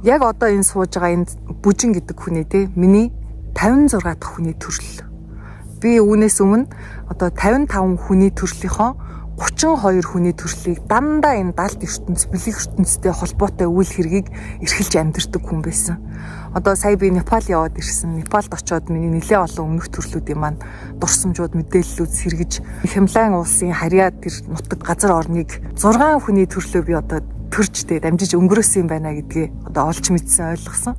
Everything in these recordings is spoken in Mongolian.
Яг одоо энэ сууж байгаа энэ бүжин гэдэг хүний те миний 56 дахь хүний төрөл. Би үүнээс өмнө одоо 55 хүний төрлийнхоо 32 хүний төрлийг дандаа энэ даалт ертөнц, бэлэг ертөнцтэй холбоотой үйл хэргийг эрхэлж амьдэрдэг хүн байсан. Одоо сая би Непал яваад ирсэн. Непалд очиод миний нэлээ олон өмнөх төрлүүдийн маань дурсамжууд, мэдээллүүд сэргэж Хямлайн улсын харьяа тэр нутаг газар орныг 6 хүний төрлөө би одоо төржтэй дамжиж өнгөрөөсөн юм байна гэдгээ одоо олж мэдсэн ойлгосон.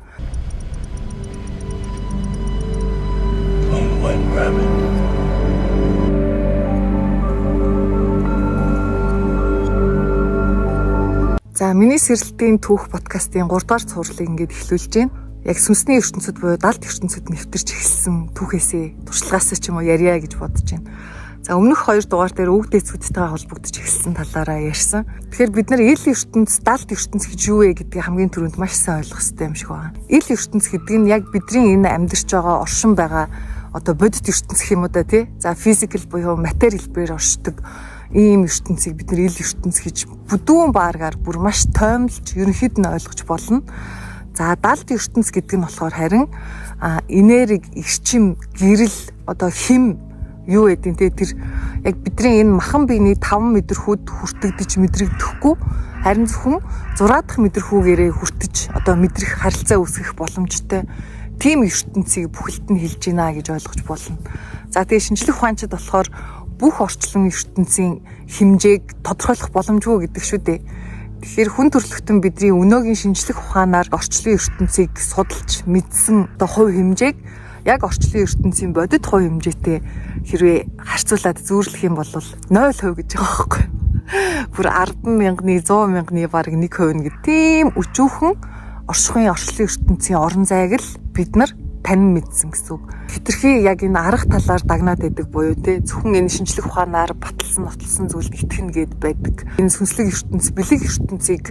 За миний сэрэлтийн түүх подкастын 3 дугаар цувралыг ингээд эхлүүлж байна. Яг сүнсний ертөнцид буюу далд ертөнцид нэвтэрч эхэлсэн түүхээсээ туршлагаасаа ч юм уу ярья гэж бодож байна. За өмнөх 2 дугаар дээр өвөг дээдсүүдтэйгээ холбогдож эхэлсэн талаараа ярьсан. Тэгэхээр бид нар ил ертөнц, далд ертөнц гэж юу вэ гэдгийг хамгийн түрүүнд маш сайн ойлгох хэрэгтэй юм шиг байна. Ил ертөнц гэдэг нь яг бидний энэ амьдарч байгаа оршин байгаа одоо бодит ертөнц гэх юм уу да тий. За физикал буюу матери хэлбэрээр оршдог ийм ертөнцийг бид нар ил ертөнц гэж бүдүүн бааргаар бүр маш тоомлж ерөнхийд нь ойлгож болно. За далд ертөнц гэдэг нь болохоор харин энерги, эрчим, гэрэл, одоо хим юу гэдэг те тэр яг бидний энэ махан биений 5 мэдрэхүйд хүртэгдэж мэдрэгдэхгүй харин зөвхөн 6 дахь мэдрэхүүгээрээ хүртэж одоо мэдрэх харилцаа үүсгэх боломжтой тийм ертөнцийг бүхэлд нь хэлж байна гэж ойлгож болно. За тэгээ шинжлэх ухаанчид болохоор бүх орчлон ертөнцийн хэмжээг тодорхойлох боломжгүй гэдэг шүү дээ. Тэгэхээр хүн төрөлхтөн бидний өнөөгийн шинжлэх ухаанаар орчлон ертөнцийг судалж мэдсэн одоо хувь хэмжээг яг орчлон ертөнцийн бодит хувь хэмжээтэй хэрвээ харьцуулаад зүйрлэх юм бол 0% гэж байгаа байхгүй. Бүр 10,000-ны 100,000-ны баг 1% гэдэг тийм өчүүхэн оршихуйн орчлон ертөнцийн орон зайг л бид нар танин мэдсэн гэсэн үг. Хитрхи яг энэ арга талаар дагнаад байдаг буюу те зөвхөн энэ шинжлэх ухаанаар баталсан нотолсон зүйлд итгэнэ гэд байдаг. Энэ сүнслэг ертөнц, бэлэг ертөнцийг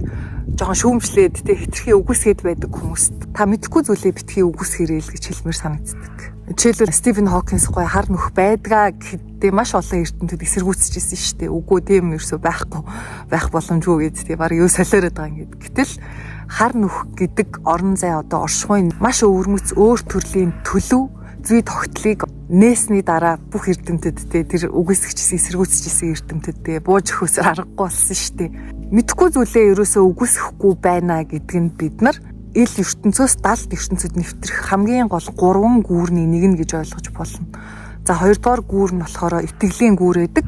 жоохон шүүмжлээд те хитрхи үгүйсгээд байдаг хүмүүст та мэдхгүй зүйлээ битгий үгүйсгэрэй л гэж хэлмээр санагддаг. Жишээлбэл Стивен Хокинс гоё хар нүх байдгаа гэдээ маш олон ертөнцид эсэргүүцчихсэн шүү дээ. Үгүй тийм ерөөсөө байхгүй байх боломжгүй гэд те баг юу солиороод байгаа юм гээд. Гэтэл хар нүх гэдэг орон зай одоо оршихуйн маш өвөрмөц өөр төрлийн төлөв зүй тогтлыг нээсний дараа бүх эрдэмтэд тэр үгүйсгчсэн эсэргүүцчихсэн эрдэмтэд бууж өгөхөөсөр аргагүй болсон шүү дээ. Мэдхгүй зүйлээ ерөөсөө үгүйсгэхгүй байна гэдэг нь бид нар ил ертөнцөөс далд ертөнцөд нэвтрэх хамгийн гол 3 гүүрний нэг нь гэж ойлгож болно. За 2 дугаар гүүр нь болохоор итгэлийн гүүр байдаг.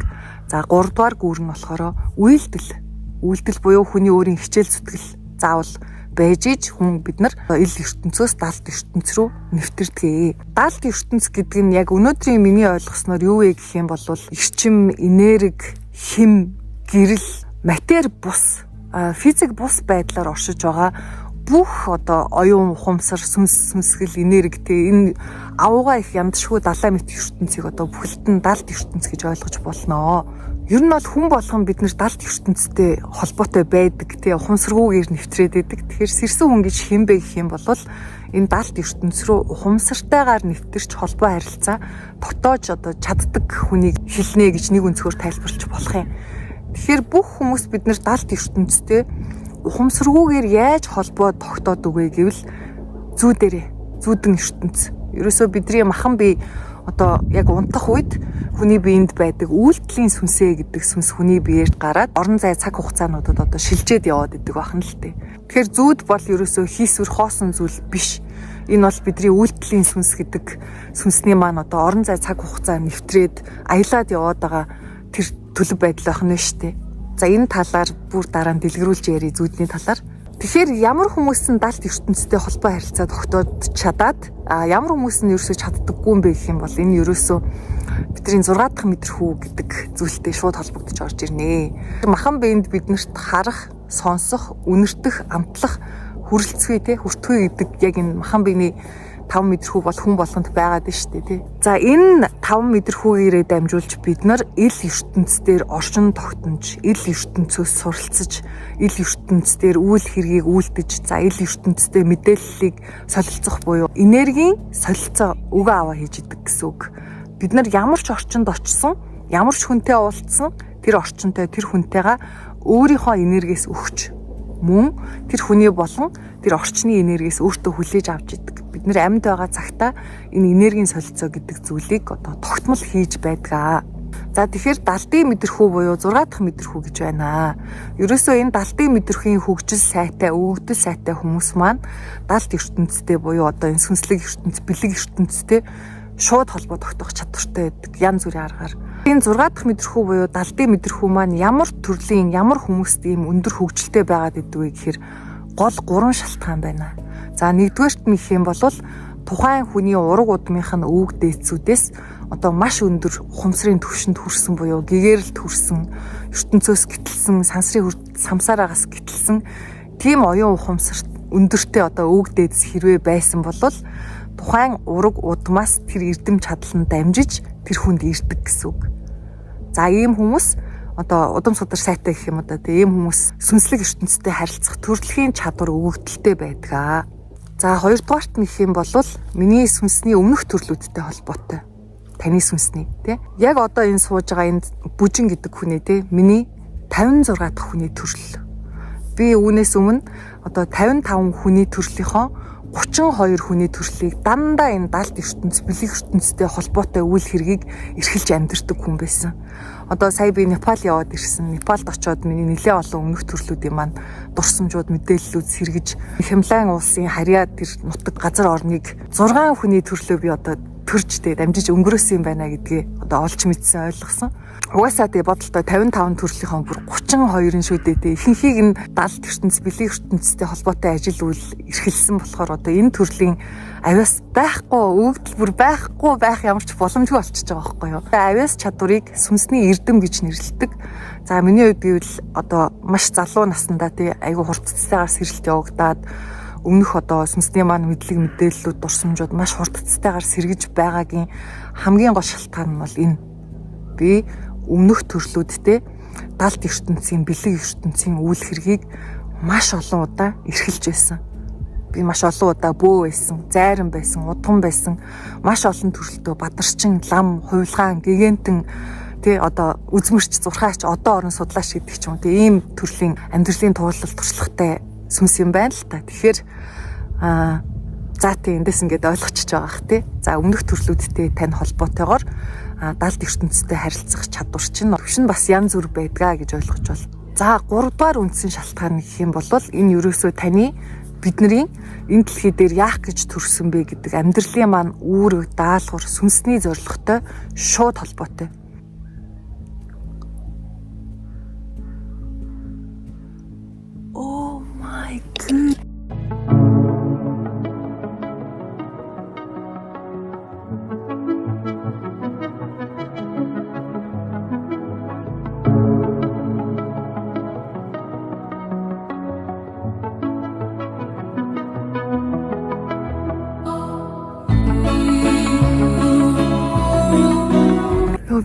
За 3 дугаар гүүр нь болохоор үйлдэл. Үйлдэл буюу хүний өөрийн хичээл зүтгэл заавал байж иж хүн бид нар ил ертөнцөөс далд ертөнц рүү нэвтэрдэг. Далд ертөнц гэдэг нь яг өнөөдрийн миний ойлгосноор юу вэ гэх юм бол эрчим, энерги, хим, гэрэл, матери бус, физик бус байдлаар оршиж байгаа бүх одоо оюун ухамсар, сүнсгэл, энергитэй энэ авууга их ямдшгүй далай мэт ертөнцийг одоо бүхэлд нь далд ертөнц гэж ойлгож болно. Ер нь бол хүн болгон бид нар далд ертөнцтэй холбоотой байдаг тий ухамсаргүйгээр нэвтрээд байдаг. Тэгэхээр сэрсэн хүн гэж хэн бэ гэх юм бол энэ далд ертөнц рүү ухамсартайгаар нэвтэрч холбоо харилцаа тогтоож одоо чаддаг хүнийг хэлнэ гэж нэг өнцгөр тайлбарлаж болох юм. Тэгэхээр бүх хүмүүс бид нар далд ертөнцтэй ухамсаргүйгээр яаж холбоо тогтоод өгөө гэвэл зүүдэн ертөнц. Ерөөсөө бидний махан бие одоо яг унтах үед хүний биед байдаг үйлдэлийн сүнсээ гэдэг сүнс хүний биеэр гараад орон зай цаг хугацаануудад одоо шилжээд яваад идэг байна л дээ. Тэгэхээр зүүд бол ерөөсөө хийсвэр хоосон зүйл биш. Энэ бол бидний үйлдэлийн сүнс гэдэг сүнсний маань одоо орон зай цаг хугацаа нэвтрээд аялаад яваад байгаа тэр төлөв байдал байх нь шүү дээ. За энэ талаар бүр дараа нь дэлгэрүүлж ярий зүүдний талаар. Тэгэхээр ямар хүмүүс нь далд ертөнцтэй холбоо харилцаа тогтоож чадаад ямар хүмүүс нь ерөөсөө чаддаггүй юм бэ гэх юм бол энэ ерөөсөө бидний 6 дахь мэдрэхүү гэдэг зүйлтэй шууд холбогдож орж ирнэ. Махан биед биднэрт харах, сонсох, үнэртэх, амтлах, хүрэлцгүй хүртгүй гэдэг яг энэ махан биений 5 мэдрэхүү бол хүн болгонд байгаад байна шүү дээ тий. За энэ 5 мэдрэхүүгээрээ дамжуулж бид нар ил ертөнцээр оршин тогтнож, ил ертөнцөөс суралцж, ил ертөнцээр үйл хэргийг үйлдэж, за ил ертөнцтэй мэдээллийг солилцох буюу энергийн солилцоо өгөө аваа хийж идэг гэсэн үг. Бид нар ямар ч орчинд очсон, ямар ч хүнтэй уулзсан, тэр орчинтой тэр хүнтэйгээ өөрийнхөө энергиэс өгч мөн тэр хүний болон тэр орчны энергиэс өөртөө хүлээж авч идэг. Бид нэр амьд байгаа цагтаа энэ энергийн солилцоо гэдэг зүйлийг одоо тогтмол хийж байдаг. За тэгэхээр далдын мэдрэхүү буюу 6 дахь мэдрэхүү гэж байна. Ерөөсөө энэ далдын мэдрэхийн хөгжил сайтай, өгөгдөл сайтай хүмүүс маань далд ертөнцтэй буюу одоо энэ сүнслэг ертөнц, бэлэг ертөнцтэй шууд холбоо тогтоох чадвартай байдаг. Янз бүрийн аргаар. Энэ 6 дахь мэдрэхүү буюу далдын мэдрэхүү маань ямар төрлийн, ямар хүмүүст ийм өндөр хөгжилтэй байгаад идэг вэ гэхээр гол 3 шалтгаан байна. За нэгдүгээрт нь их юм бол тухайн хүний ураг удмынх нь өвөг дээдсүүдээс одоо маш өндөр ухамсарын түвшинд хүрсэн буюу гэгээрэлд хүрсэн, ертөнцөөс гítэлсэн, самсараагаас гítэлсэн тийм оюун ухамсарт өндөртэй одоо өвөг дээдс хэрвээ байсан бол тухайн ураг удмаас тэр эрдэм чадланд дамжиж тэр хүнд ирдэг гэсэн үг. За ийм хүмүүс одоо удам судар сайтай гэх юм одоо тийм хүмүүс сүнслэг ертөнцтэй харилцах төрөлхийн чадвар өгөгдөлтэй байдаг. За хоёрдугаарт нь гэх юм бол миний сүнсний өмнөх төрлүүдтэй холбоотой. Таны сүнсний тий. Яг одоо энэ сууж байгаа энэ бүжин гэдэг хүний тий миний 56 дахь хүний төрөл. Би үүнээс өмнө одоо 55 хүний төрлийнхоо 32 хүний төрлийг дандаа энэ далд ертөнц, бэлэг ертөнцтэй холбоотой үйл хэргийг эрхэлж амьдэрдэг хүн байсан. Одоо сая би Непал яваад ирсэн. Непалд очиод миний нэлээд олон өмнөх төрлүүдийн маань дурсамжууд, мэдээллүүд сэргэж Хямлайн улсын харьяа тэр нутаг газар орныг 6 хүний төрлөө би одоо төржтэй дамжиж өнгөрөөсөн юм байна гэдгээ одоо олж мэдсэн, ойлгосон. Угаасаа тэгээ бодолтой 55 төрлийнхөө бүр 32 шүү дээ. Ихэнхийг нь далд ертөнц, бэлэг ертөнцтэй холбоотой ажил үйл эрхэлсэн болохоор одоо энэ төрлийн авиас байхгүй, өгдөл бүр байхгүй байх ямар ч боломжгүй болчихж байгаа байхгүй юу. Авиас чадварыг сүнсний эрдэм гэж нэрлэдэг. За миний хувьд гэвэл одоо маш залуу наснда тий айгүй хурдцтайгаар сэрэлт явагдаад өмнөх одоо сүнсний маань мэдлэг мэдээллүүд, дурсамжууд маш хурдцтайгаар сэргэж байгаагийн хамгийн гол шалтгаан нь бол энэ. Би өмнөх төрлүүдтэй далд ертөнцийн, бэлэг ертөнцийн үйл хэргийг маш олон удаа эрхэлж байсан. Би маш олон удаа бөө байсан, зайран байсан, удган байсан, маш олон төрлөдөө бадарчин, лам, хувилгаан, гэгэнтэн тий одоо үзмэрч, зурхаач, одоо орон судлаач гэдэг ч юм уу тий ийм төрлийн амьдралын туулал туршлагатай сүнс юм байна л та. Тэгэхээр за тий эндээс ингээд ойлгочихж байгаа х тий. За өмнөх төрлүүдтэй тань холбоотойгоор далд ертөнцтэй харилцах чадвар чинь төвшин бас янз бүр байдгаа гэж ойлгож байна. За 3 дугаар үндсэн шалтгаан гэх юм бол энэ ерөөсөө таны бидний энэ дэлхий дээр яах гэж төрсөн бэ гэдэг амьдралын маань үүрэг, даалгавар, сүнсний зорилготой шууд холбоотой. Oh my god.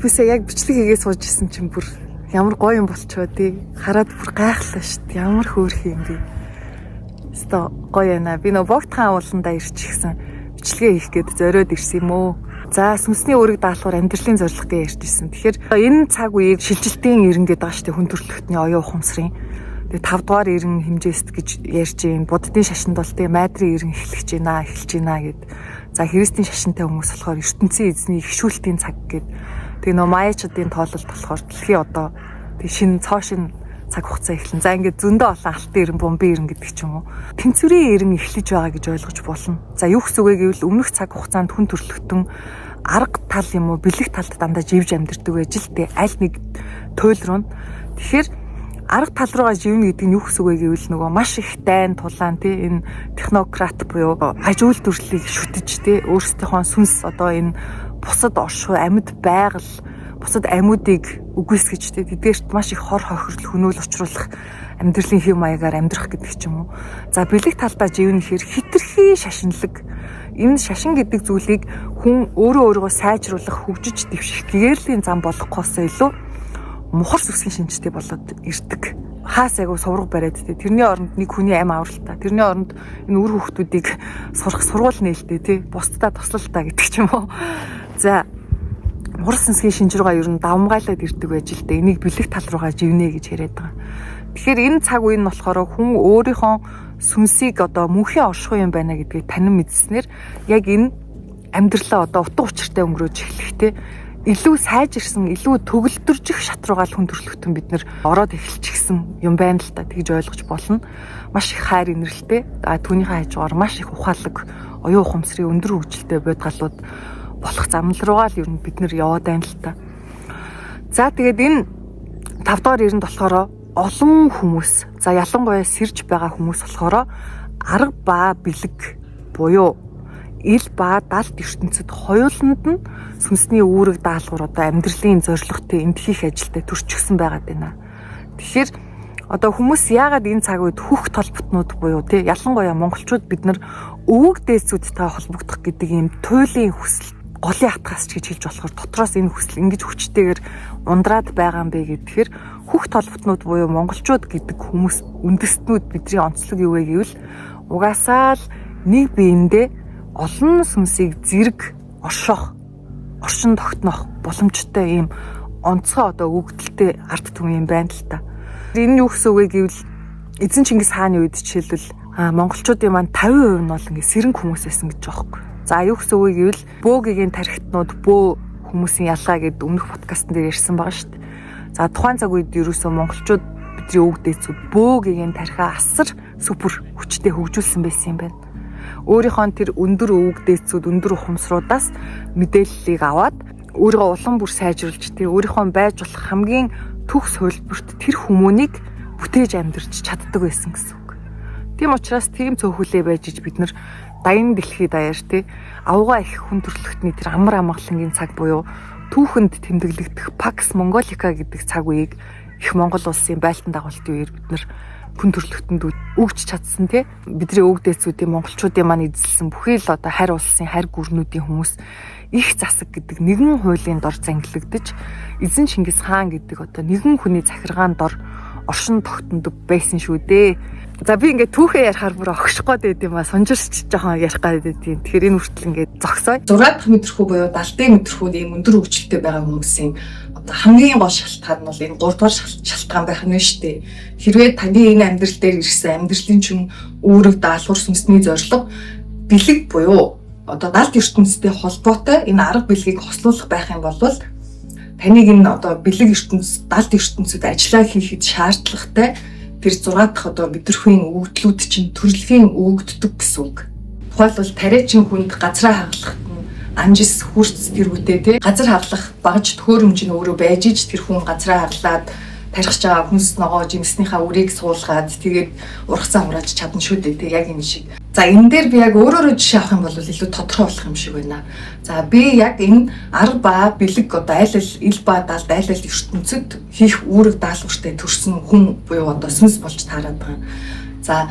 Бисээ яг бичлэг хийгээ сууж исэн чинь бүр ямар гоё юм болчихоо тий. Хараад бүр гайхлаа шүү дээ. Ямар хөөрхөн юм бэ. Өстой гоё яана. Би нөө богтхан ууландаа ирчихсэн. Бичлэгээ хийх гээд зориод ирсэн юм уу. За сүнсний үүрэг даалгавар амьдралын зорилготой ярьж ирсэн. Тэгэхээр энэ цаг үеийг шилжилтийн ирэн гэдэг байгаа шүү дээ. Хүн төрөлхтний оюун ухамсарын. Тэгээ 5 дугаар ирэн хэмжээст гэж ярьж юм. Буддын шашинд бол тэгээ майдрын ирэн эхлэж байна гэд. За христийн шашинтай хүмүүс болохоор ертөнцийн эзний ихшүүлтийн цаг гэд. Тэгээ нөө майчуудын тоололт болохоор дэлхий одоо тэг шинэ цоо шин цаг хугацаа эхлэн. За ингээд зөндөө олон алтан ирэн, бомбын ирэн гэдэг ч юм уу. Тэнцвэрийн ирэн эхлэж байгаа гэж ойлгож болно. За юу гэсэн үг вэ гэвэл өмнөх цаг хугацаанд хүн төрөлхтөн арга тал юм уу, бэлэг талд дандаа живж амьдэрдэг байж л дээ. Аль нэг туйл руу. Тэгэхээр арга тал руугаа живнэ гэдэг нь юу гэсэн үг вэ гэвэл нөгөө маш их дайн тулаан тий энэ технократ буюу аж үйлдвэрлэлийг шүтэж тий өөрсдийнхөө сүнс одоо энэ бусад оршуу амьд байгаль бусад амьуудыг үгүйсгэж тий тэдгээрт маш их хор хохирол хөнөөл учруулах амьдралын хэв маягаар амьдрах гэдэг ч юм уу. За бэлэг талдаа живнэ гэхээр хитрхи шашинлаг энэ шашин гэдэг зүйлийг хүн өөрөө өөрийгөө сайжруулах, хөгжиж дэвших гэгэрлийн зам болохоос илүү мухар сүсгийн шинжтэй болоод ирдэг. Хаас айгу сурга бариад тий. Тэрний оронд нэг хүний амь авралтай. Тэрний оронд энэ үр хүүхдүүдийг сурах сургууль нээлттэй тий. Бусдаа туслалтай гэдэг ч юм уу. За мухар сүсгийн шинж руугаа ер нь давмгайлаад ирдэг байж л дээ. Энийг бэлэг тал руугаа живнэ гэж яриад байгаа. Тэгэхээр энэ цаг үе нь болохоор хүн өөрийнхөө сүнсийг одоо мөнхийн оршихуй юм байна гэдгийг танин мэдснээр яг энэ амьдралаа одоо утга учиртай өнгөрөөж эхлэхдээ илүү сайжирсан, илүү төгөлдржих шат руугаа л хүн төрөлхтөн бид нэр ороод эхэлчихсэн юм байна л та тэгж ойлгож болно. Маш их хайр инрэлтэй. Түүнийхээ хажуугаар маш их ухаалаг, оюун ухамсарын өндөр хөгжилтэй бодгалууд болох замнал руугаа л ер нь бид нэр яваад байна л та. За тэгээд энэ 5 дахь эрэнд болохоор олон хүмүүс, за ялангуяа сэрж байгаа хүмүүс болохоор арга ба бэлэг буюу ил ба далд ертөнцид хоёуланд нь сүнсний үүрэг даалгавар одоо амьдралын зорилготой эндхийх ажилдаа төрчихсөн байгаад байна. Тэгэхээр одоо хүмүүс яагаад энэ цаг үед хөх толботнууд буюу тий ялангуяа монголчууд бид нар өвөг дээдсүүдтэй холбогдох гэдэг ийм туйлын хүсэл голын хатгаас ч гэж хэлж болохоор дотроос энэ хүсэл ингэж хүчтэйгээр ундраад байгаа юм бэ гэхээр хөх толботнууд буюу монголчууд гэдэг хүмүүс үндэстнүүд бидний онцлог юу вэ гэвэл угаасаа л нэг биендээ олон сүнсийг зэрэг орших, оршин тогтнох боломжтой ийм онцгой одоо өгдөлтэй ард түмэн юм байна л та. Энэ юу гэсэн үг вэ гэвэл эзэн Чингис хааны үед жишээлбэл монголчуудын маань 50% нь бол ингээ сэрэнг хүмүүс байсан гэж байгаа юм. За юу гэсэн үг гэвэл бөөгийн тархитнууд бөө хүмүүсийн ялгаа гэдэг өмнөх подкастн дээр ярьсан байгаа шүү дээ. За тухайн цаг үед ерөөсөө монголчууд бидний өвөг дээдсүүд бөөгийн тархиа асар супер хүчтэй хөгжүүлсэн байсан юм байна. Өөрийнхөө тэр өндөр өвөг дээдсүүд өндөр ухамсаруудаас мэдээллийг аваад өөрийгөө улам бүр сайжруулж тэр өөрийнхөө байж болох хамгийн төгс хөлбөрт тэр хүмүүнийг бүтээж амьдарч чаддаг байсан гэсэн үг. Тийм учраас тийм цөөхөлөө байж бид нар даян дэлхий даяар тий авгаа их хүн төрөлхтний тэр амар амгалангийн цаг буюу түүхэнд тэмдэглэгдэх Pax Mongolica гэдэг цаг үеийг их Монгол улсын байлдан дагуултын үеэр бид нар хүн төрөлхтөнд өгч чадсан тий бидний өвөг дээдсүүдийн монголчуудын маань эзэлсэн бүхий л одоо харь улсын харь гүрнүүдийн хүмүүс их засаг гэдэг нэгэн хуулийн дор зангилагдаж эзэн Чингис хаан гэдэг одоо нэгэн хүний захиргаан дор оршин тогтнодог байсан шүү дээ. За би ингээд түүхээ ярихаар бүр огших гээд байд юм а сонжирч жоохон ярих гээд байд юм. Тэгэхээр энэ хүртэл ингээд зогсоё. 6 дахь мэдрэхүү буюу 70 мэдрэхүүд ийм өндөр хөгжилтэй байгаа хүмүүсийн одоо хамгийн гол шалтгаан нь бол энэ 3 дугаар шалтгаан байх нь шүү дээ. Хэрвээ таны энэ амьдрал дээр ирсэн амьдралын чинь үүрэг даалгавар сүнсний зорилго бэлэг буюу одоо далд ертөнцтэй холбоотой энэ арга бэлгийг хослуулах байх юм бол таныг энэ одоо бэлэг ертөнц далд ертөнцид ажиллаа хийхэд шаардлагатай тэр 6 дахь одоо мэдрэхүйн өгөгдлүүд чинь төрөлхийн өгөгддөг гэсэн үг. Тухайлбал тариачин хүнд газраа хагалахт нь амжис хүрц тэргүүтэй тий газар хагалах багж төхөөрөмж нь өөрөө байж ич тэр хүн газраа хаглаад тархиж байгаа хүнс ногоо жимснийхаа үрийг суулгаад тэгээд ургацаа хурааж чадна шүү дээ тий яг энэ шиг. За энэ дээр би яг өөрөөрөө жишээ авах юм бол илүү тодорхой болох юм шиг байна. За би яг энэ арга ба бэлэг одоо айл ил ба далд айл ертөнцид хийх үүрэг даалгавартай төрсэн хүн буюу одоо сүнс болж таарад байгаа. За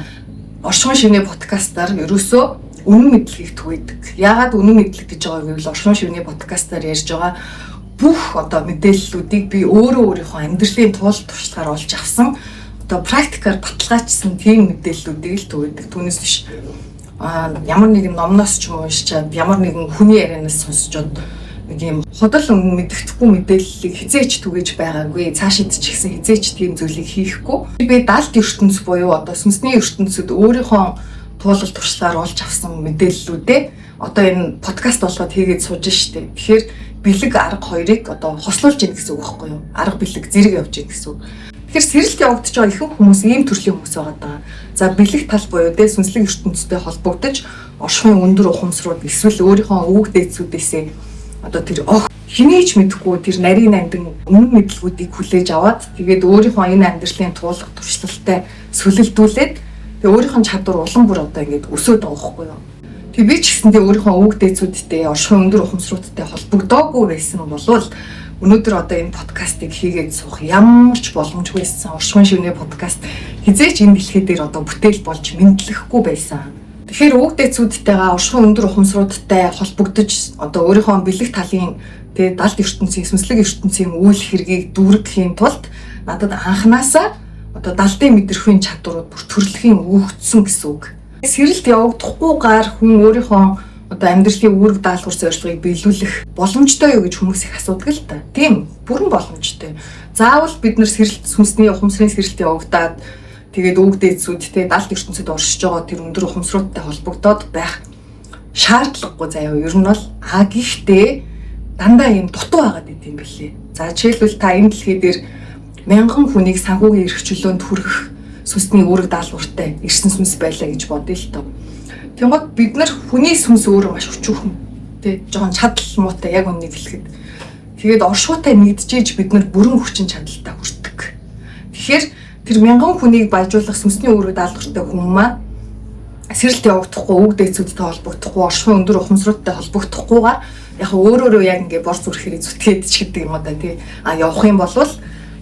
оршихуй шивний подкастаар ерөөсөө үнэн мэдлэгийг түгээдэг. Яагаад үнэн мэдлэг гэж байгаа гэвэл оршихуй шивний подкастаар ярьж байгаа бүх одоо мэдээллүүдийг би өөрийнхөө амьдралын туул туршлагаар олж авсан. Одоо практикаар баталгаажсан тийм мэдээллүүдийг л түгээдэг. Түүнээс биш ямар нэгэн номноос ч юм уу уншичаад ямар нэгэн хүний ярианаас сонсчод нэг юм худал мэддэхгүй мэдээллийг хизээч түгэж байгаагүй. Цаашид ч ихсэн хизээч тийм зүйлийг хийхгүй. Би далд ертөнц буюу одоо сүнсний ертөнцид өөрийнхөө туулал туршлагаар олж авсан мэдээллүүдээ одоо энэ подкаст болгоод хийгээд сууж штэ. Тэгэхээр бэлэг арга хоёрыг одоо хослуулж ийн гэсэн үг байхгүй юу? Арга бэлэг зэрэг явж ийн гэсэн үг. Тэгэхээр сэрэлт явагдаж байгаа ихэнх хүмүүс ийм төрлийн хүмүүс байгаа. За бэлэг тал буюу дэ сүнслэг ертөнцтэй холбогдож оршихуйн өндөр ухамсарууд эсвэл өөрийнхөө өвөг дээдсүүдээсээ одоо тэр хинээч мэдэхгүй тэр нарийн нандин өмнө мэдлгүүдийг хүлээж аваад тэгээд өөрийнхөө энэ амьдралын туулга туршлагатай сүлэлдүүлээд тэгээд өөрийнхөө чадвар улам бүр одоо ингэж өсөөд байгаа байхгүй юу? Тэг би ч гэсэндээ өөрийнхөө өвөг дээдсүүдтэй оршихуйн өндөр ухамсаруудтай холбогдоогүй байсан болвол өнөөдөр одоо энэ подкастыг хийгээд суух ямар ч боломжгүй байсан. Оршихуйн шивний подкаст хизээч энэ дэлхий дээр одоо бүтээл болж мэдлэхгүй байсан. Тэгэхээр өвөг дээдсүүдтэйгээ оршихуйн өндөр ухамсаруудтай холбогдож одоо өөрийнхөө бэлэг талын тэгээд далд ертөнцийн сүнслэг ертөнцийн үйл хэргийг дүүргэхийн тулд надад анханасаа одоо далдын мэдрэхүйн чадварууд бүр төрөлхийн өгөгдсөн гэсэн үг. Сэрэлт явагдахгүйгээр хүн өөрийнхөө одоо амьдралын үүрэг даалгавар зорилгыг биелүүлэх боломжтой юу гэж хүмүүс их асуудаг л та. Тийм, бүрэн боломжтой. Заавал бид нар сүнсний ухамсарын сэрэлтийн явагдаад тэгээд үг дээдсүүдтэй далд ертөнцид оршиж байгаа тэр өндөр ухамсаруудтай холбогдоод байх шаардлагагүй заяа. Ер нь бол гэхдээ дандаа юм дутуу байгаад идэв юм билээ. За жишээлбэл та энэ дэлхий дээр мянган хүнийг санхүүгийн эрх чөлөөнд хүргэх сүнсний үүрэг даалгавартай ирсэн сүнс байлаа гэж бодъё л тоо. Тэгвэл бид нар хүний сүнс өөрөө маш өчүүхэн тий жоохон чадал муутай яг үннийг хэлэхэд тэгээд оршуутай нэгдэж бид нар бүрэн хүчин чадалтай хүрдэг. Тэгэхээр тэр мянган хүнийг баяжуулах сүнсний үүрэг даалгавартай хүн маань сэрэлт явагдахгүй, үг дээдсүүдтэй холбогдохгүй, оршихуйн өндөр ухамсаруудтай холбогдохгүйгээр яг өөрөөрөө яг ингээ бор зүрхээрээ зүтгээд ч гэдэг юм да тий. Явах юм бол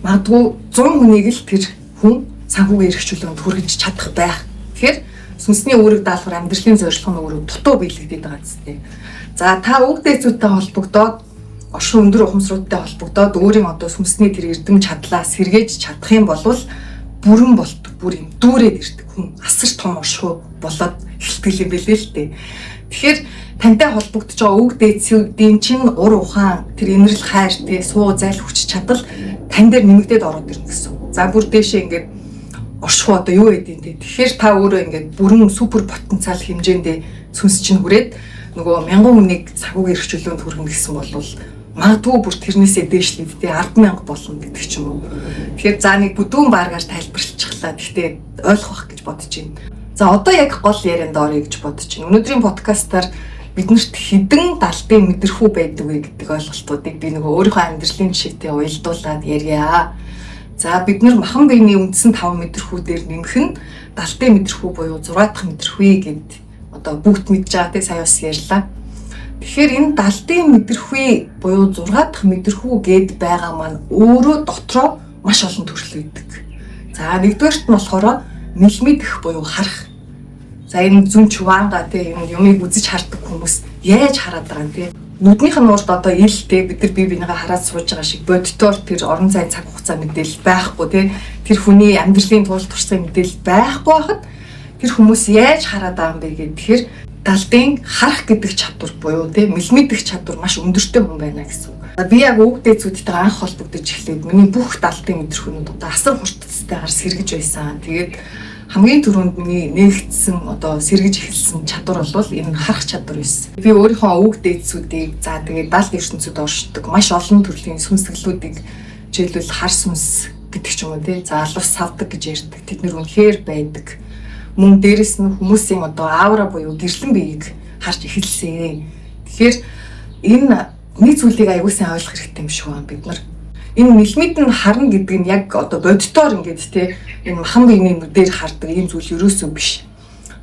магадгүй 100 хүнийг л тэр хүн санхүүгийн эрх чөлөөнд хүргэж чадах байх. Тэгэхээр сүнсний үүрэг даалгавар амьдралын зорилго нь өөрөө дутуу биелэгдээд байгаа зү. За та үг дээдсүүдтэй холбогдоод оршин өндөр ухамсаруудтай холбогдоод өөрийн одоо сүнсний тэр эрдэм чадлаа сэргээж чадах юм бол бүрэн болдог, бүр юм дүүрээд ирдэг хүн асар том оршихуй болоод эхэлтгэл юм билээ л дээ. Тэгэхээр тантай холбогдож байгаа үг дээдсүүдийн чинь ур ухаан тэр инэрл хайр тий суу зайл хүч чадал тань дээр нэмэгдээд ороод ирнэ гэсэн. За бүр дээшээ ингээд оршихуй одоо юу гэдэг юм те. Тэгэхээр та өөрөө ингээд бүрэн супер потенциал хэмжээндээ сүнс чинь хүрээд нөгөө мянган хүнийг санхүүгийн эрх чөлөөнд хүргэнэ гэсэн бол магадгүй бүр тэрнээсээ дээшлээд те 10,000 болно гэдэг ч юм уу. Тэгэхээр за нэг бүдүүн бааргаар тайлбарлчихлаа. Гэхдээ ойлгох гэж бодож байна. За одоо яг гол ярианд орё гэж бодож байна. Өнөөдрийн подкастаар биднэрт хідэн далдын мэдрэхүй байдаг вэ гэдэг ойлголтуудыг би нөгөө өөрийнхөө амьдралын жишээтэй уялдуулаад ярья. За бид нар махан биений үндсэн 5 мэдрэхүүдээр нэмэх нь далдын мэдрэхүй буюу 6 дахь мэдрэхүй гэд одоо бүгд мэдж байгаа те сая бас ярьлаа. Тэгэхээр энэ далдын мэдрэхүй буюу 6 дахь мэдрэхүй гэд байгаа маань өөрөө дотроо маш олон төрөл байдаг. За нэгдүгээрт нь болохоор нэлмэдэх буюу харах. За энэ зүн чуванга те юмыг үзэж хардаг хүмүүс яаж хараад байгаа юм те. Нүднийх нь урд одоо илтэй бид нар бие бинийгээ хараад сууж байгаа шиг бодитоор тэр орон зай цаг хугацаа мэдээлэл байхгүй тий тэр хүний амьдралын тул туршлагын мэдээлэл байхгүй байхад тэр хүмүүс яаж хараад байгаа юм бэ гэхээр далдын харах гэдэг чадвар буюу тий мэлмэдэх чадвар маш өндөртэй хүн байна гэсэн үг. Би яг үг дээдсүүдтэй анх холбогдож эхлээд миний бүх далдын мэдрэхүүнүүд одоо асар хурцтайгаар сэргэж байсан. Тэгээд хамгийн түрүүнд миний нэгдсэн одоо сэргэж эхэлсэн чадвар бол энэ харах чадвар байсан. Би өөрийнхөө үг дээдсүүдийг за тэгээд далд ертөнцид оршдог маш олон төрлийн сүнслэлүүдийг жишээлбэл хар сүнс гэдэг ч юм уу тий заалуус савдаг гэж ярьдаг. Тэд нэр үнэхээр байдаг. Мөн дээрэс нь хүмүүсийн одоо аура буюу гэрлэн биеийг харж эхэлсэн. Тэгэхээр энэ нэг зүйлийг аягүй сайн ойлгох хэрэгтэй юм шиг байна бид нар. Энэ мэлмэд нь харна гэдэг нь яг одоо бодитоор ингээд те энэ махан биений нүдээр хардаг ийм зүйл ерөөсөө биш.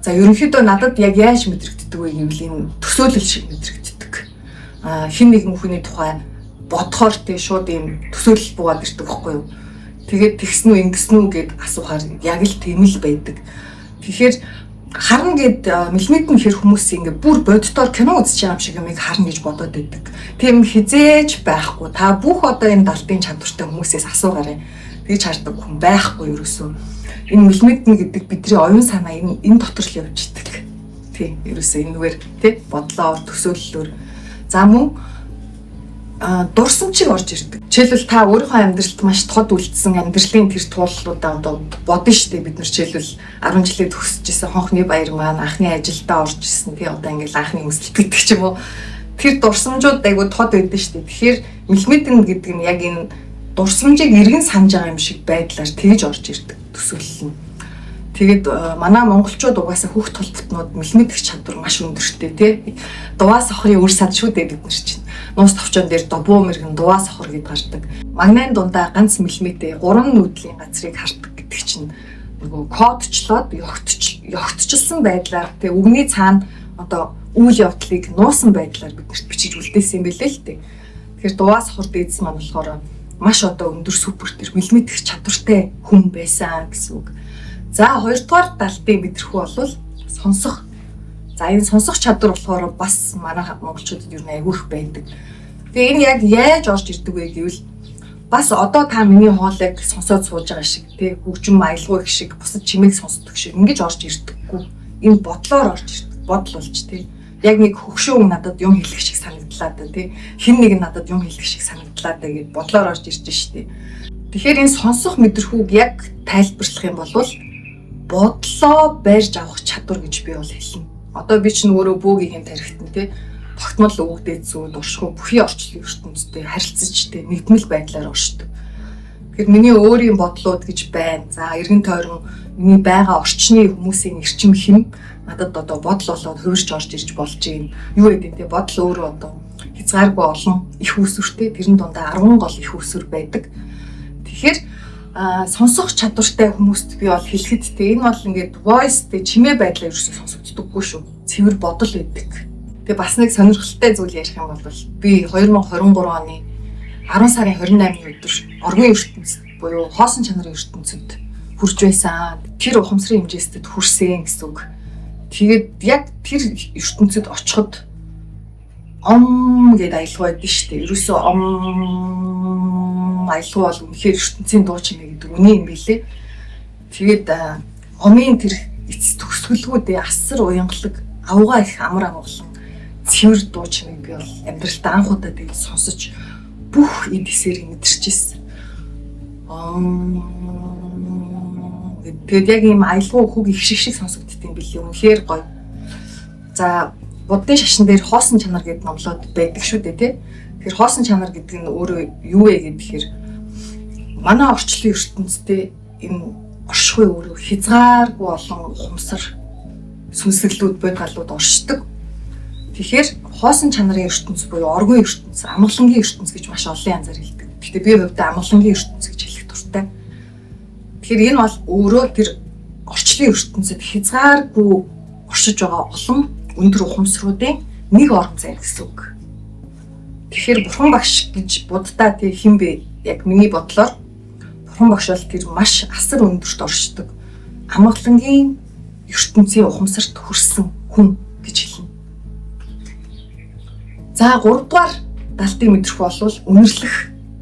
За ерөнхийдөө надад яг яаж мэдрэгддэг вэ гэвэл энэ төсөөлөл шиг мэдрэгддэг. Хин нэгэн хүний тухай бодохоор те шууд ийм төсөөлөл буугаад ирдэг байхгүй юу. Тэгээд тэгсэн үү ингэсэн үү гэд асуухаар яг л тийм л байдаг. Тэгэхээр харна гэд мэлмэд нь хэр хүмүүс ингээд бүр бодитоор кино үзэж байгаа юм шиг юмыг харна гэж бодоод байдаг. Тийм хизээж байхгүй. Та бүх одоо энэ далдын чадвартай хүмүүсээс асуугаарай. Тэгж хардаг хүн байхгүй ерөөсөө. Энэ мэлмэд нь гэдэг бидний оюун санаа энэ дотор л явж идэг. Тийм ерөөсөө энэгээр тий бодлоор төсөөллөөр. За мөн дурсамжийг орж ирдэг. Жишээлбэл та өөрийнхөө амьдралд маш тод үлдсэн амьдралын тэр тууллуудаа одоо бодно штэ бид нар жишээлбэл 10 жилээ төгсөж исэн хонхны баяр маань анхны ажилдаа орж исэн тий одоо ингээл анхны өсөлт гэдэг ч юм уу. Тэр дурсамжууд айгу тод байдаг штэ. Тэгэхээр мэлмэдэн гэдэг нь яг энэ дурсамжийг эргэн санаж байгаа юм шиг байдлаар тэгж орж ирдэг төсөөлөл нь. Тэгээд манай монголчууд угаасаа хүүхд толботнууд мэлмэдэх чадвар маш өндөртэй тий. Дуваа сохрын үр сад шүү дээ бид нар чинь. Нуус товчон дээр дубуу мэргэн дуваа сохор гэд гардаг. Магнайн дундаа ганц мэлмэдээ 3 нүүдлийн газрыг хардаг гэдэг чинь нөгөө кодчлоод ёгтчихсан байдлаар тий үгний цаана одоо үйл явдлыг нуусан байдлаар биднэрт бичиж үлдээсэн юм билээ л дээ. Тэгэхээр дуваа сохор дээдс маань болохоор маш одоо өндөр супер тэр мэлмэдэх чадвартай хүн байсан гэсэн үг. За хоёрдугаар далдын мэдрэхүй бол сонсох. За энэ сонсох чадвар болохоор бас манай монголчуудад юу нэг айгүй их байдаг. Тэгээ энэ яг яаж орж ирдэг вэ гэвэл бас одоо та миний хоолойг сонсоод сууж байгаа шиг тий хөгжим аялгүй шиг бусад чимээг сонсдог шиг ингэж орж ирдэггүй. Энэ бодлоор орж ирдэг. Бодол болж тий. яг нэг хөгшөө надад юм хэлэх шиг санагдлаа да тий. Хэн нэг надад юм хэлэх шиг санагдлаа да гэж бодлоор орж ирж штэ. Тэгэхээр энэ сонсох мэдрэхүүг яг тайлбарлах юм бол бодлоо барьж авах чадвар гэж би бол хэлнэ. Одоо би чинь өөрөө бөөгийн тарихтан тий тогтмол өвгдээд зүйл уршгүй бүхий орчлын ертөнцтэй харилцаж тий нэгдмэл байдлаар оршдог. Тэгэхээр миний өөрийн бодлууд гэж байна. За эргэн тойрон миний байгаа орчны хүмүүсийн эрчим хэм надад одоо бодол болоод хувирч орж ирж болж юм. Юу гэдэг те бодол өөрөө одоо хязгааргүй олон их үүсвэртэй тэрэн дундаа 10 гол их үүсвэр байдаг. Тэгэхээр сонсох чадвартай хүмүүст би бол хэлэхэд те энэ бол ингээд voice те чимээ байдлаар ерөөсөө сонсогддоггүй шүү. Цэвэр бодол өгдөг. Тэгээ бас нэг сонирхолтой зүйл ярих юм бол би 2023 оны 10 сарын 28-ны өдөр оргын ертөнцид буюу хоосон чанарын ертөнцид хүрч байсан. Тэр ухамсарын хэмжээстэд хүрсэн гэсэн үг. Тэгээд яг тэр ертөнцид очиход гэд аялал байдаг шүү дээ. Ерөөсөө аялал бол үнэхээр ертөнцийн дуу чимээ гэдэг үний юм билээ. Тэгээд омын тэр эцэс төгсгөлгүүдээ асар уянгалаг авгаа их амар амгалан цэвэр дуу чимээ би бол амьдралдаа анх удаа тэгээд сонсож бүх эд хэсээр мэдэрчээсэн. Тэгээд яг ийм аялал хүүг их шиг сонсогддtiin билээ. Үнэхээр гоё. За буддын шашин дээр хоосон чанар гэдэг номлоод байдаг шүү дээ тий. Тэгэхээр хоосон чанар гэдэг нь өөрөө юу вэ гэхээр манай орчлын ертөнцтэй энэ оршихуй өөрөө хязгааргүй олон ухамсар сүнслэлүүд бодгалууд оршдог. Тэгэхээр хоосон чанарын ертөнц буюу оргын ертөнц, амгалангийн ертөнц гэж маш олон янзаар хэлдэг. Гэхдээ би хувьдаа амгалангийн ертөнц гэж хэлэх дуртай. Тэгэхээр энэ бол өөрөө тэр орчлын ертөнцид хязгааргүй оршиж байгаа олон өндөр ухамсаруудын нэг орон зай гэсэн үг. Тэгэхээр бурхан багш гэж буддаа тий хэн бэ? Яг миний бодлоор бурхан багш бол тэр маш асар өндөрт оршдог амгалангийн ертөнцийн ухамсарт хүрсэн хүн гэж хэлнэ. За 3 дугаар далтын мэдрэхүй бол үнэрлэх.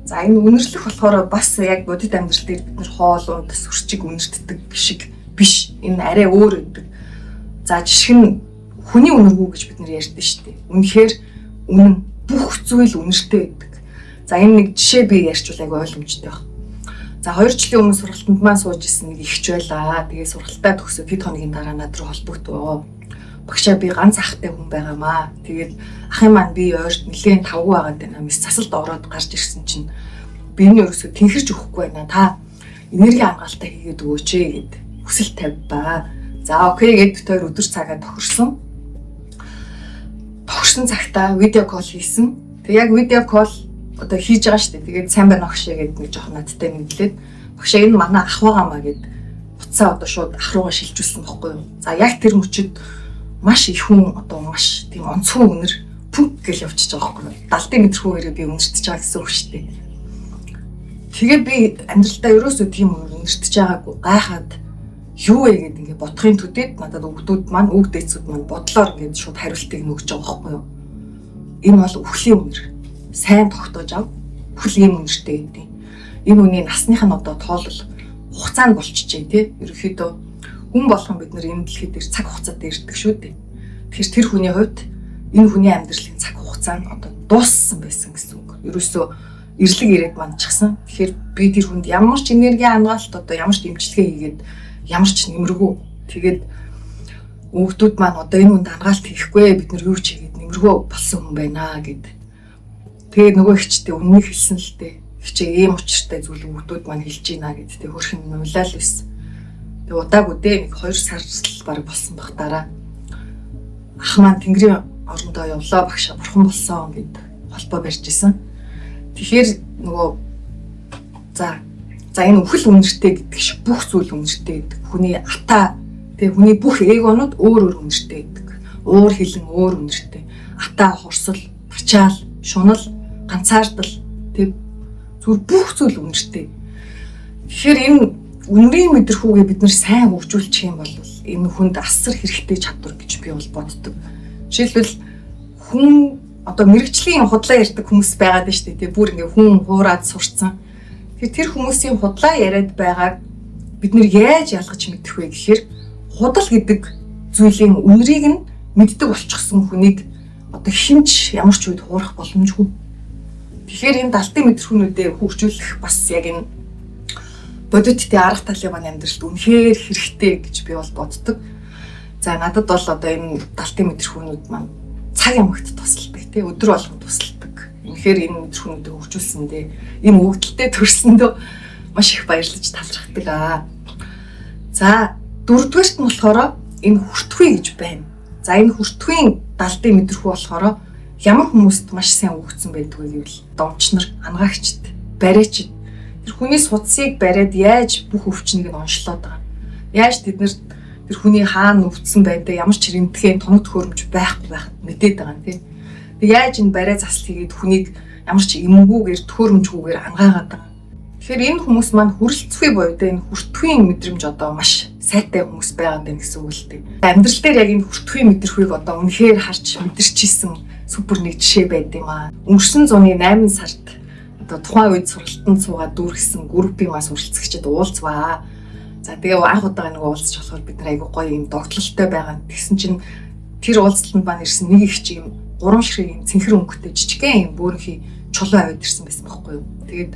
За энэ үнэрлэх болохоор бас яг бодит амьдрал дээр бид нэр хоол унд сүрчиг үнэртдэг шиг биш. Энэ арай өөр өгдөг. За жишг нь хүний үнэргүй гэж бид нэр ярьдэн шүү дээ. Үнэхээр үнэн бүх зүйл үнэртэй байдаг. За энэ нэг жишээ би ярьчвал айгүй ойлгомжтой байна. За 2 жилийн өмнө сургалтанд маань сууж исэн нэг ихч байлаа. Тэгээ сургалтаа төгсөөд хэд хоногийн дараа над руу холбогдов. Багшаа би ганц ахтай хүн байгаамаа. Тэгээд ахын маань би ойрт нэлээд тавгүй байгаад байна. Мис засалд ороод гарч ирсэн чинь би энэ ерөөсөө тэнхэрч өгөхгүй байна. Та энерги хангаалтаа хийгээд өгөөч гэд хүсэл тавьбаа. За окей гэд тэр өдөр цагаа тохирсон. Тохирсон цагтаа видео кол хийсэн. Тэг яг видео кол одоо хийж байгаа шүү дээ. Тэгээд сайн байна багшаа гэд нэг жоох надтай мэдлээд багшаа энэ манай ах байгаамаа гэд буцаа одоо шууд ах руугаа шилжүүлсэн бохгүй юу. За яг тэр мөчөд маш их хүн одоо маш тийм онцгой үнэр пүнк гэж явчихж байгаа байхгүй юу. Далтын мэдрэхүүгээрээ би үнэртэж байгаа гэсэн үг шүү дээ. Тэгээд би амьдралдаа ерөөсөө тийм үнэртэж байгаагүй гайхаад юу вэ гэд ингээ бодохын төдийд надад өгдүүд маань үг дээцүүд маань бодлоор ингээ шууд хариултыг нөгж байгаа байхгүй юу. Энэ бол үхлийн үнэр. Сайн тогтоож ав. Үхлийн үнэртэй гэдэг. Энэ үний насных нь одоо тоолол хугацаанд болчихжээ тий. Ерөнхийдөө хүн болгон бид нар энэ дэлхий дээр цаг хугацаатай ирдэг шүү дээ. Тэгэхээр тэр хүний хувьд энэ хүний амьдралын цаг хугацаа нь одоо дууссан байсан гэсэн үг. Ерөөсөө ирлэг ирээд мандчихсан. Тэгэхээр би тэр хүнд ямар ч энерги хангаалт одоо ямар ч эмчилгээ хийгээд ямар ч нэмэргүй. Тэгээд өгдүүд маань одоо энэ хүнд хангаалт хийхгүй бид нар юу ч хийгээд нэмэргүй болсон хүн байна гэд. Тэгээд нөгөө ихчтэй үннийг хэлсэн л дээ. Ихчээ ийм учиртай зүйл өгдүүд маань хэлж ийна гэд. Тэгээд хөрхэн нулаал байсан. Тэгээд удаагүй дээ нэг 2 сар л баг болсон баг дараа. Ах маань Тэнгэрийн орондоо явлаа багшаа бурхан болсон гэд холбоо барьж исэн. Тэгэхээр нөгөө за энэ үхэл үнэртэй гэдэг шиг бүх зүйл үнэртэй гэдэг. Хүний ата тэгээ хүний бүх эгонууд өөр үнэртэй гэдэг. Уур хилэн өөр үнэртэй. Ата хурсал, бачаал, шунал, ганцаардал тэг зүгээр бүх зүйл үнэртэй. Тэгэхээр энэ үнэрийн мэдрэхүүгээ бид нэр сайн хөгжүүлчих юм бол энэ хүнд асар хэрэгтэй чадвар гэж би бол боддог. Жишээлбэл хүн одоо мэрэгчлийн худлаа ярьдаг хүмүүс байгаад байна шүү дээ. Бүр ингээ хүн хуураад сурцсан. Тэгэхээр тэр хүмүүсийн худлаа яриад байгааг бид нэр яаж ялгаж мэдэх вэ гэхээр худал гэдэг зүйлийн үнэрийг нь мэддэг болчихсон хүнийг одоо хинч ямар ч үед хуурах боломжгүй. Тэгэхээр энэ далтын мэдрэхүүнүүдэд хөгжүүлэх бас яг энэ бодиттой арга талын маань амьдралд үнэхээр хэрэгтэй гэж би бол боддог. За надад бол одоо энэ далтын мэдрэхүүнүүд маань цаг ямагт тусалдаг тий, өдөр болгон тусалдаг. Үнэхээр энэ мэдрэхүүнүүдийг хөгжүүлсэндээ ийм өвдөлтөд төрсөндөө маш их баярлаж талархдаг аа. За дөрөвдүгээрт нь болохоор энэ хүртхүй гэж байна. За энэ хүртхүйн далтын мэдрэхүү болохоор ямар хүмүүст маш сайн өгөгдсөн байдгүй гэвэл домчнор, ангаагчд, бариачд тэр хүний судсыг бариад яаж бүх өвчнийг нь онцлоод байгаа. Яаж тэд нар тэр хүний хаана өвдсөн байдаа ямар ч хэрэмтгэн тоног төхөөрөмж байхгүй байхад мэдээд байгаа юм тийм. Тэг яаж энэ бариа засал хийгээд хүнийг ямар ч эмгүүгээр төхөөрөмжгүйгээр ангаагаад байгаа. Тэгэхээр энэ хүмүүс маань хүрэлцэхгүй буюу энэ хүртхүйн мэдрэмж одоо маш сайтай хүмүүс байгаад байна гэсэн үг л дээ. Амьдрал дээр яг энэ хүртхүйн мэдрэхүйг одоо үнэхээр харж мэдэрчээсэн супер нэг жишээ байд юм аа. Өнгөрсөн зууны 8 сард одоо тухайн үед сургалтанд суугаад дүүргэсэн группийн мас үргэлцэгчид уулзваа. За тэгээ анх удаа нэг уулзч болохоор бид нар айгүй гоё юм догтлолтой байгаа. Тэгсэн чинь тэр уулзалтанд маань ирсэн нэг их чи юм 3 ширхэг юм цэнхэр өнгөтэй жижигхэн юм бөөрийнхий чулуу аваад ирсэн байсан байхгүй юу. Тэгээд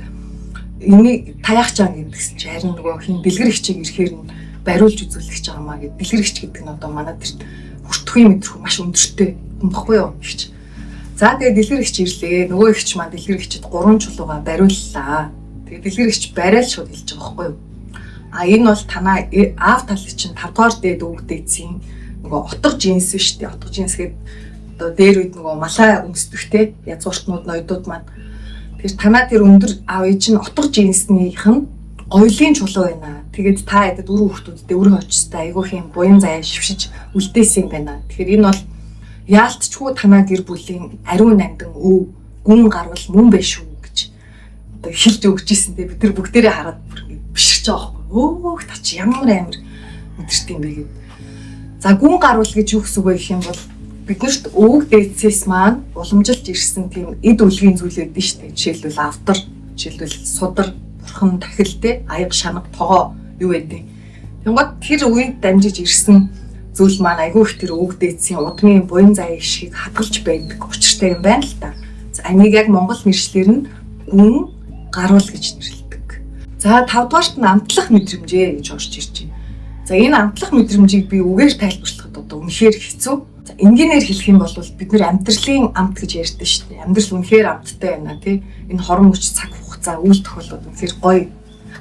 энийг таяах чаан гэдгсэн чи харин нөгөө хин дэлгэр ихчийг ирэхээр нь бариулж үзүүлэх ч юмаа гэд дэлгэр ихч гэдэг нь одоо манай тэр хүртхүйн мэдрэхүй маш өндөртэй юм баггүй юу ихч. За тэгээ дэлгэр ихч ирлээ. Нөгөө ихч маань дэлгэр ихчэд 3 чулууга бариуллаа. Тэгээ дэлгэр ихч бариал шууд хэлж байгаа байхгүй юу. А энэ бол танаа аав талын чинь 5 дугаар дээд өвгдээцийн нөгөө отго жинс биш үү? Отго жинс гэдэг одоо дээр үед нөгөө малаа өмсдөгтэй язгууртнууд ноёдууд маань тэр танаа тэр өндөр аав ээж нь отго жинснийх нь гоёлын чулуу байна. Тэгээд та яд дөрөв хүүхдүүдтэй өрөө очистай айгүйх юм буян заяа шившиж үлдээсэн юм байна. Тэгэхээр энэ бол яалтчгүй танаа гэр бүлийн ариун нандин өв гүн гарвал мөн биш үү гэж одоо хэлж өгч ийсэнтэй бид нар бүгдээрээ хараад бүр ингэ бишгэж байгаа байхгүй. Өөх та чи ямар амир өдөрт юм бэ гэд. За гүн гарвал гэж юу гэсэн үг вэ гэх юм бол биднэрт өвөг дээдсээс маань уламжилж ирсэн тийм эд үлгийн зүйлүүд дээ шүү дээ. Жишээлбэл автар, жишээлбэл судар, бурхан, тахилтэй, аяг, шанаг, тогоо юу гэдэг. Тэнгууд тэр үед дамжиж ирсэн зүйл маань айгүй их тэр өвөг дээдсийн удмын буян заяа ишгийг хадгалж байдаг учиртай юм байна л та. За энийг яг монгол нэршлэр нь гүн гарвал гэж нэрлэдэг. За 5 дугаарт нь амтлах мэдрэмжээ гэж орж ирж байна. За энэ амтлах мэдрэмжийг би үгээр тайлбарлахад одоо үнэхээр хэцүү. За энгийнээр хэлэх юм бол бид нэр амьдралын амт гэж ярьдэн шүү дээ. Амьдрал үнэхээр амттай байна тий. Энэ хорон хүч цаг хугацаа үйл тохиолдол үнэхээр гоё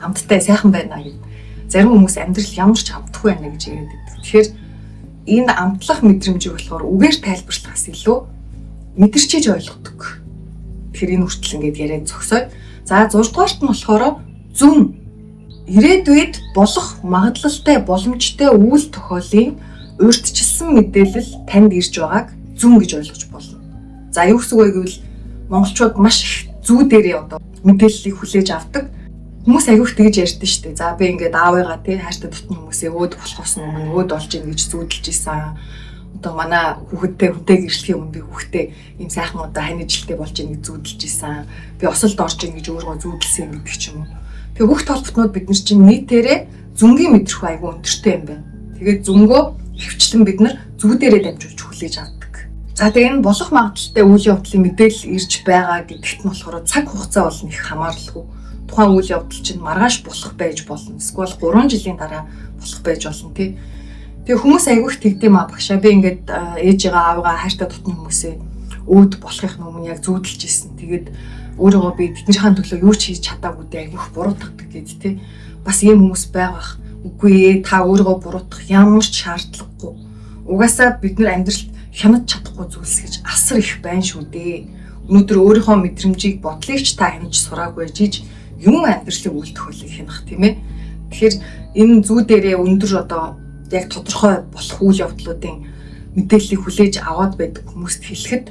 амттай сайхан байна гэдэг. Зарим хүмүүс амьдрал ямар ч амтгүй байна гэж яриад байдаг. Тэгэхээр энэ амтлах мэдрэмжийг болохоор үгээр тайлбарлахаас илүү мэдэрчээж ойлгодог. Тэгэхээр энэ хүртэл ингээд яриад зогсоё. За 6 дугаарт нь болохоор зүн ирээдүйд болох магадлалтай боломжтой үйл тохиолын урьдчилсан мэдээлэл танд ирж байгааг зүн гэж ойлгож болно. За юу гэсэн үг вэ гэвэл монголчууд маш их зүү дээрээ одоо мэдээллийг хүлээж авдаг. Хүмүүс аягүй тэгж ярьдэн шүү дээ. За би ингээд аавыгаа тий хайртай дотны хүмүүсээ өөд болохоос өмнө өөд болж ийн гэж зүүдэлж исэн. Одоо манай хүүхэдтэй хүнтэй гэрчлэхийн өмнө би хүүхдээ ийм сайхан одоо ханижилтэй болж ийн гэж зүүдэлж исэн. Би осолд орж ийн гэж өөрөө зүүдэлсэн гэдэг ч юм уу. Тэгээ хүүхд толботнууд бид нар чинь нийтээрээ зүнгийн мэдрэхүй аягүй өндөртэй юм байна. Тэгээд зүнгөө хөвчлэн бид нар зүү дээрээ дамжуулж хүлээж авдаг. За тэгээ энэ болох магадлалтай үйл явдлын мэдээлэл ирж байгаа гэдэгт нь болохоор цаг хугацаа бол их хамааралгүй. Тухайн үйл явдал чинь маргааш болох байж болно. Эсвэл 3 жилийн дараа болох байж болно тий. Тэгээ хүмүүс аягүй их тэгдэм аа багшаа. Би ингээд ээжигээ аавыгаа хайртай дотны хүмүүсээ өөд болохын өмнө яг зүүдэлж ирсэн. Тэгээд өөрийгөө би тэднийхэн төлөө юу ч хийж чадаагүй дээ аягүй их буруутгадаг гэд тий. Бас ийм хүмүүс байгаах. Үгүй ээ та өөрийгөө буруутгах ямар ч шаардлагагүй. Угаасаа бид нар амьдралд хянаж чадахгүй зүйлс гэж асар их байна шүү дээ. Өнөөдөр өөрийнхөө мэдрэмжийг бодлыг ч та хянаж сураагүй жиж юм амьдралын үйл тохиолыг хянах тийм ээ. Тэгэхээр энэ зүү дээрээ өндөр одоо яг тодорхой болох үйл явдлуудын мэдээллийг хүлээж аваад байдаг хүмүүст хэлэхэд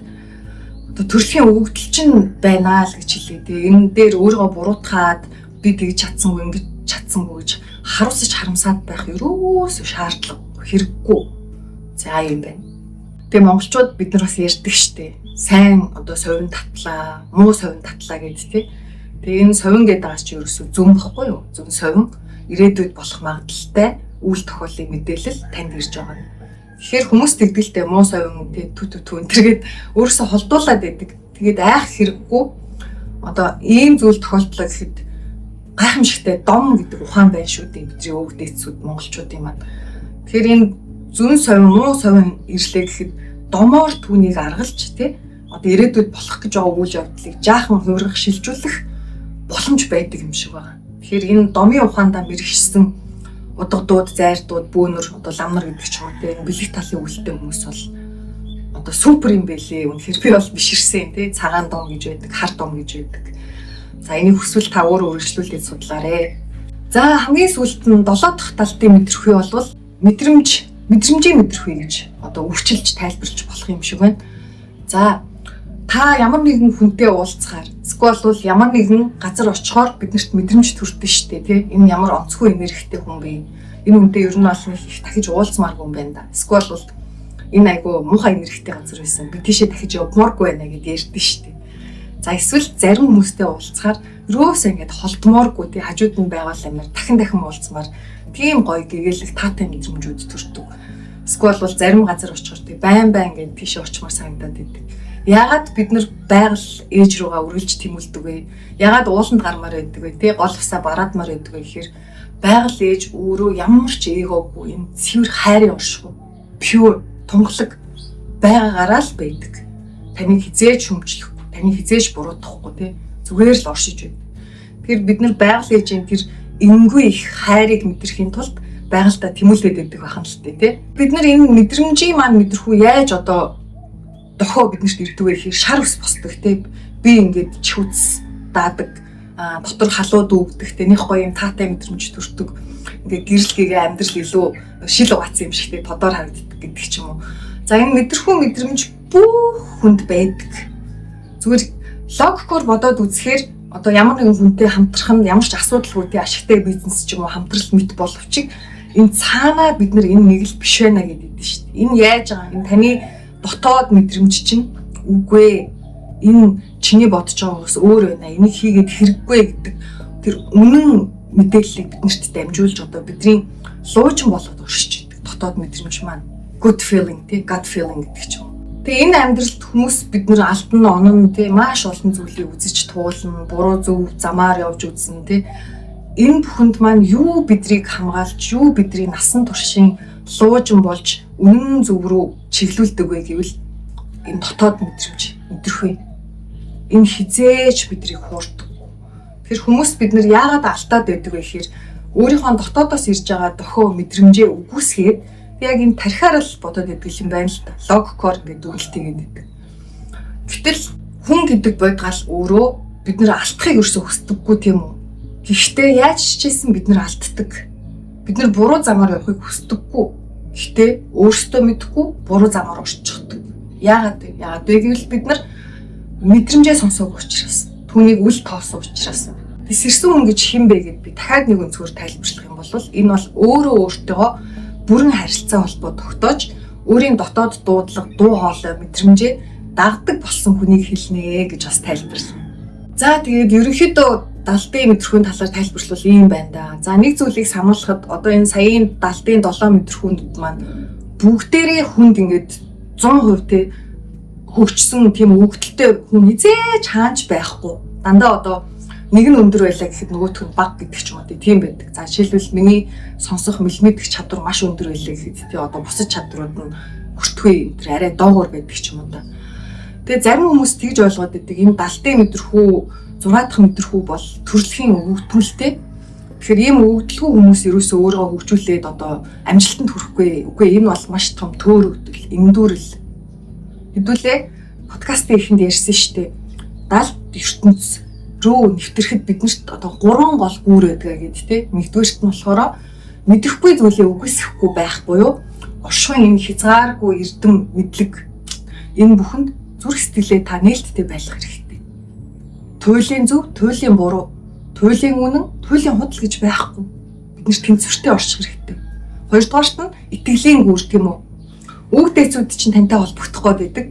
одоо төрөлхийн өгөгдөл чинь байна л гэж хэлээ. Тэгээ энэ дээр өөрийгөө буруутгаад би тэгж чадсангүй ингэж чадсангүй гэж харуулсаж харамсаад байх ерөөсөө шаардлага хэрэггүй. За юм байна. Тэгээ монголчууд бид нар бас ярьдаг штеп. Сайн одоо совин татлаа, муу совин татлаа гэдэг тий. Тэгээ энэ совин гэдэг байгаа чи ерөөсөө зүн баггүй юу? Зүн совин ирээдүйд болох магадлалтай үйл тохиолын мэдээлэл танд ирж байгаа. Тэгэхээр хүмүүс тэгдэлтэй муу совин түү энтергээд өөрөөсөө холдуулаад байдаг. Тэгээд айх хэрэггүй. Одоо ийм зүйл тохиолдлоо гэхэд гайхамшигтай дом гэдэг ухаан байна шүү дээ. Бидний өвөг дээдсүүд монголчуудын маань. Тэгэхээр энэ зүн совин муу совин ирлээ гэхэд домоор түүнийг аргалж тий одоо ирээдүйд болох гэж байгаа үйл явдлыг жаахан хуургах шилжүүлэх боломж байдаг юм шиг байна. Тэгэхээр энэ домын ухаандаа мэрэгчсэн удагдууд, зайрдууд, бөөнөр одоо ламнар гэдэг ч юм уу тий бэлэг талын үлдээ хүмүүс бол одоо супер юм байлээ. Үнэхээр би бол биширсэн тий цагаан дом гэж байдаг, хар дом гэж байдаг. За энийг хүсвэл та өөрөө үргэлжлүүлээд судлаарэ. За хамгийн сүүлд нь 7 дахь талтын мэдрэхүй бол мэдрэмжийн мэдрэхүй гэж одоо өвчлж тайлбарлаж болох юм шиг байна. За та ямар нэгэн хүнтэй уулзахаар эсвэл ямар нэгэн газар очихоор биднэрт мэдрэмж төрдөн штэ тий энэ ямар онцгүй энергитэй хүн бэ? Энэ хүнтэй ер нь бол их дахиж уулзмааргүй юм байна да. Эсвэл энэ айгу муухай энергитэй газар байсан. Би тийшээ дахиж явмааргүй байна гэдээ ярьдэн штэ. За эсвэл зарим хүмүүстэй уулзахаар өрөөсөө ингэж холдмооргүй тий хажууд нь байгаа амир дахин уулзмаар тийм гоё гэгээлэг таатай мэдрэмжүүд төрдөг. Эсвэл бол зарим газар очихоор тий байн гэж тийшээ очимаар санагдаад байдаг. Яагаад бид нар байгаль ээж руугаа үргэлж тэмүүлдэг вэ? Яагаад ууланд гармаар байдаг вэ? Тэ гол усаа бараадмаар байдаг вэ гэхээр байгаль ээж өөрөө ямар ч ээгоогүй энэ цэвэр хайрын оршихуй, pure, тунгалаг байгаагаараа л байдаг. Таныг хизээж хүмжлэхгүй, таныг хизээж буруутгахгүй тэ зүгээр л оршиж байдаг. Тэгэхээр бид нар байгаль ээжийн тэр энгүй их хайрыг мэдрэхийн тулд байгальтаа тэмүүлээд байдаг бахан л тэ. Бид нар энэ мэдрэмжийн маань мэдрэхүү яаж одоо дохоо биднэрт ирдэг вэ гэхээр шар ус босдог те би ингээд чүц даадаг дотор халууд өвдөх те нэг гоё юм таатай мэдрэмж төрдөг ингээд гэрэлгээгээ амьдрал илүү шил угаацсан юм шиг те тодор харагддаг гэдэг ч юм уу. За энэ мэдрэхүү мэдрэмж бүх хүнд байдаг. Зүгээр логикоор бодоод үзэхээр одоо ямар нэгэн хүнтэй хамтрах нь ямар ч асуудалгүй те ашигтай бизнес ч юм уу хамтрал мэт боловч энэ цаанаа бид нар энэ нэг л биш байна гэдэг шүү дээ. Энэ яаж байгаа энэ таны дотоод мэдрэмж чинь үгүй энэ чиний бодож байгаагаас өөр байна. Энийг хийгээд хэрэггүй гэдэг тэр үнэн мэдээллийг биднэрт дамжуулж одоо бидний луучин болоод оршиж идэг дотоод мэдрэмж маань good feeling тий gut feeling гэдэг ч юм. Тэгээ энэ амьдралд хүмүүс бид нар алтан онон тий маш олон зүйлийг үзэж туулна, буруу зөв замаар явж үзнэ тий. Энэ бүхэнд маань юу бидрийг хамгаалж, юу бидний насан туршийн луужин болж үнэн зөв рүү чиглүүлдэг вэ гэвэл энэ дотоод мэдрэмж өдрөхөө энэ хизээж бидрийг хуурдаг. Тэгэхээр хүмүүс бид нар яагаад алдаад байдаг вэ гэхээр өөрийнхөө дотоодоос ирж байгаа дохио мэдрэмжээ үгүйсгээд яг энэ тархиар л бодоод байдаг юм байна л та. Логикоор ингээд дүгэлтэйгээд байдаг. Гэтэл хүн гэдэг бодгаал өөрөө бид нар алдахыг өрсө хүсдэггүй тийм үү? Гэхдээ яаж хичээсэн бид нар алддаг. Бид нар буруу замаар явахыг хүсдэггүй. Гэхдээ өөрсдөө мэдхгүй буруу замаар орчихдог. Яагаад вэ гэвэл бид нар мэдрэмжээ сонсоогүй учраас, түүнийг үл тоосон учраас. Тэсэрсэн хүн гэж хэн бэ гэд би дахиад нэг өнцгөр тайлбарлах юм бол энэ бол өөрөө өөртөө бүрэн харилцаа холбоо тогтоож, өөрийн дотоод дуудлага, дуу хоолой, мэдрэмжээ дагдаг болсон хүнийг хэлнэ гэж бас тайлбарлана. За тэгээд ерөнхийдөө далдын мэдрэхүйн талаар тайлбарлавал ийм байна да. За нэг зүйлийг сануулхад одоо энэ саяын далдын 7 мэдрэхүүнд маань бүгдээрээ хүнд ингээд 100% те хөгжсөн тийм өгдөлтэй хүн хизээж хаанч байхгүй. Дандаа одоо нэг нь өндөр байлаа гэхэд нөгөөх нь бага гэдэг ч юм уу тийм байдаг. За жишээлбэл миний сонсох мэлмэдэх чадвар маш өндөр байлаа гэхэд тий одоо бусад чадварууд нь хүртгүй тэр арай доогуур байдаг ч юм уу да. Тэгээ зарим хүмүүс тэгж ойлгоод байдаг. Энэ далдын мэдрэхүү 6 дахь мэдрэхүү бол төрөлхийн өгөгдмөлтэй. Тэгэхээр ийм өгөгдлгүй хүмүүс ерөөсөө өөрийгөө хөгжүүлээд одоо амжилтанд хүрэхгүй. Үгүй энэ бол маш том төөрөгдөл, эндүүрэл. Хэдүүлээ подкастын эхэнд ярьсан шүү дээ. Далд ертөнц рүү нэвтрэхэд биднэрт одоо 3 гол гүүр байдаг гэдэг тий. Нэгдүгээрт нь болохоор мэдрэхгүй зүйлээ үгүйсэхгүй байх буюу оршихуйн энэ хязгааргүй эрдэм мэдлэг энэ бүхэнд зүрх сэтгэлээ та нээлттэй байлгах хэрэгтэй. Туйлын зөв, туйлын буруу, туйлын үнэн, туйлын худал гэж байхгүй. Бид нэр тэнцвэртэй орчих хэрэгтэй. Хоёрдугаарт нь итгэлийн гүүр тийм үү? Үг дээсүүд чинь тантай холбогдох гээд байдаг.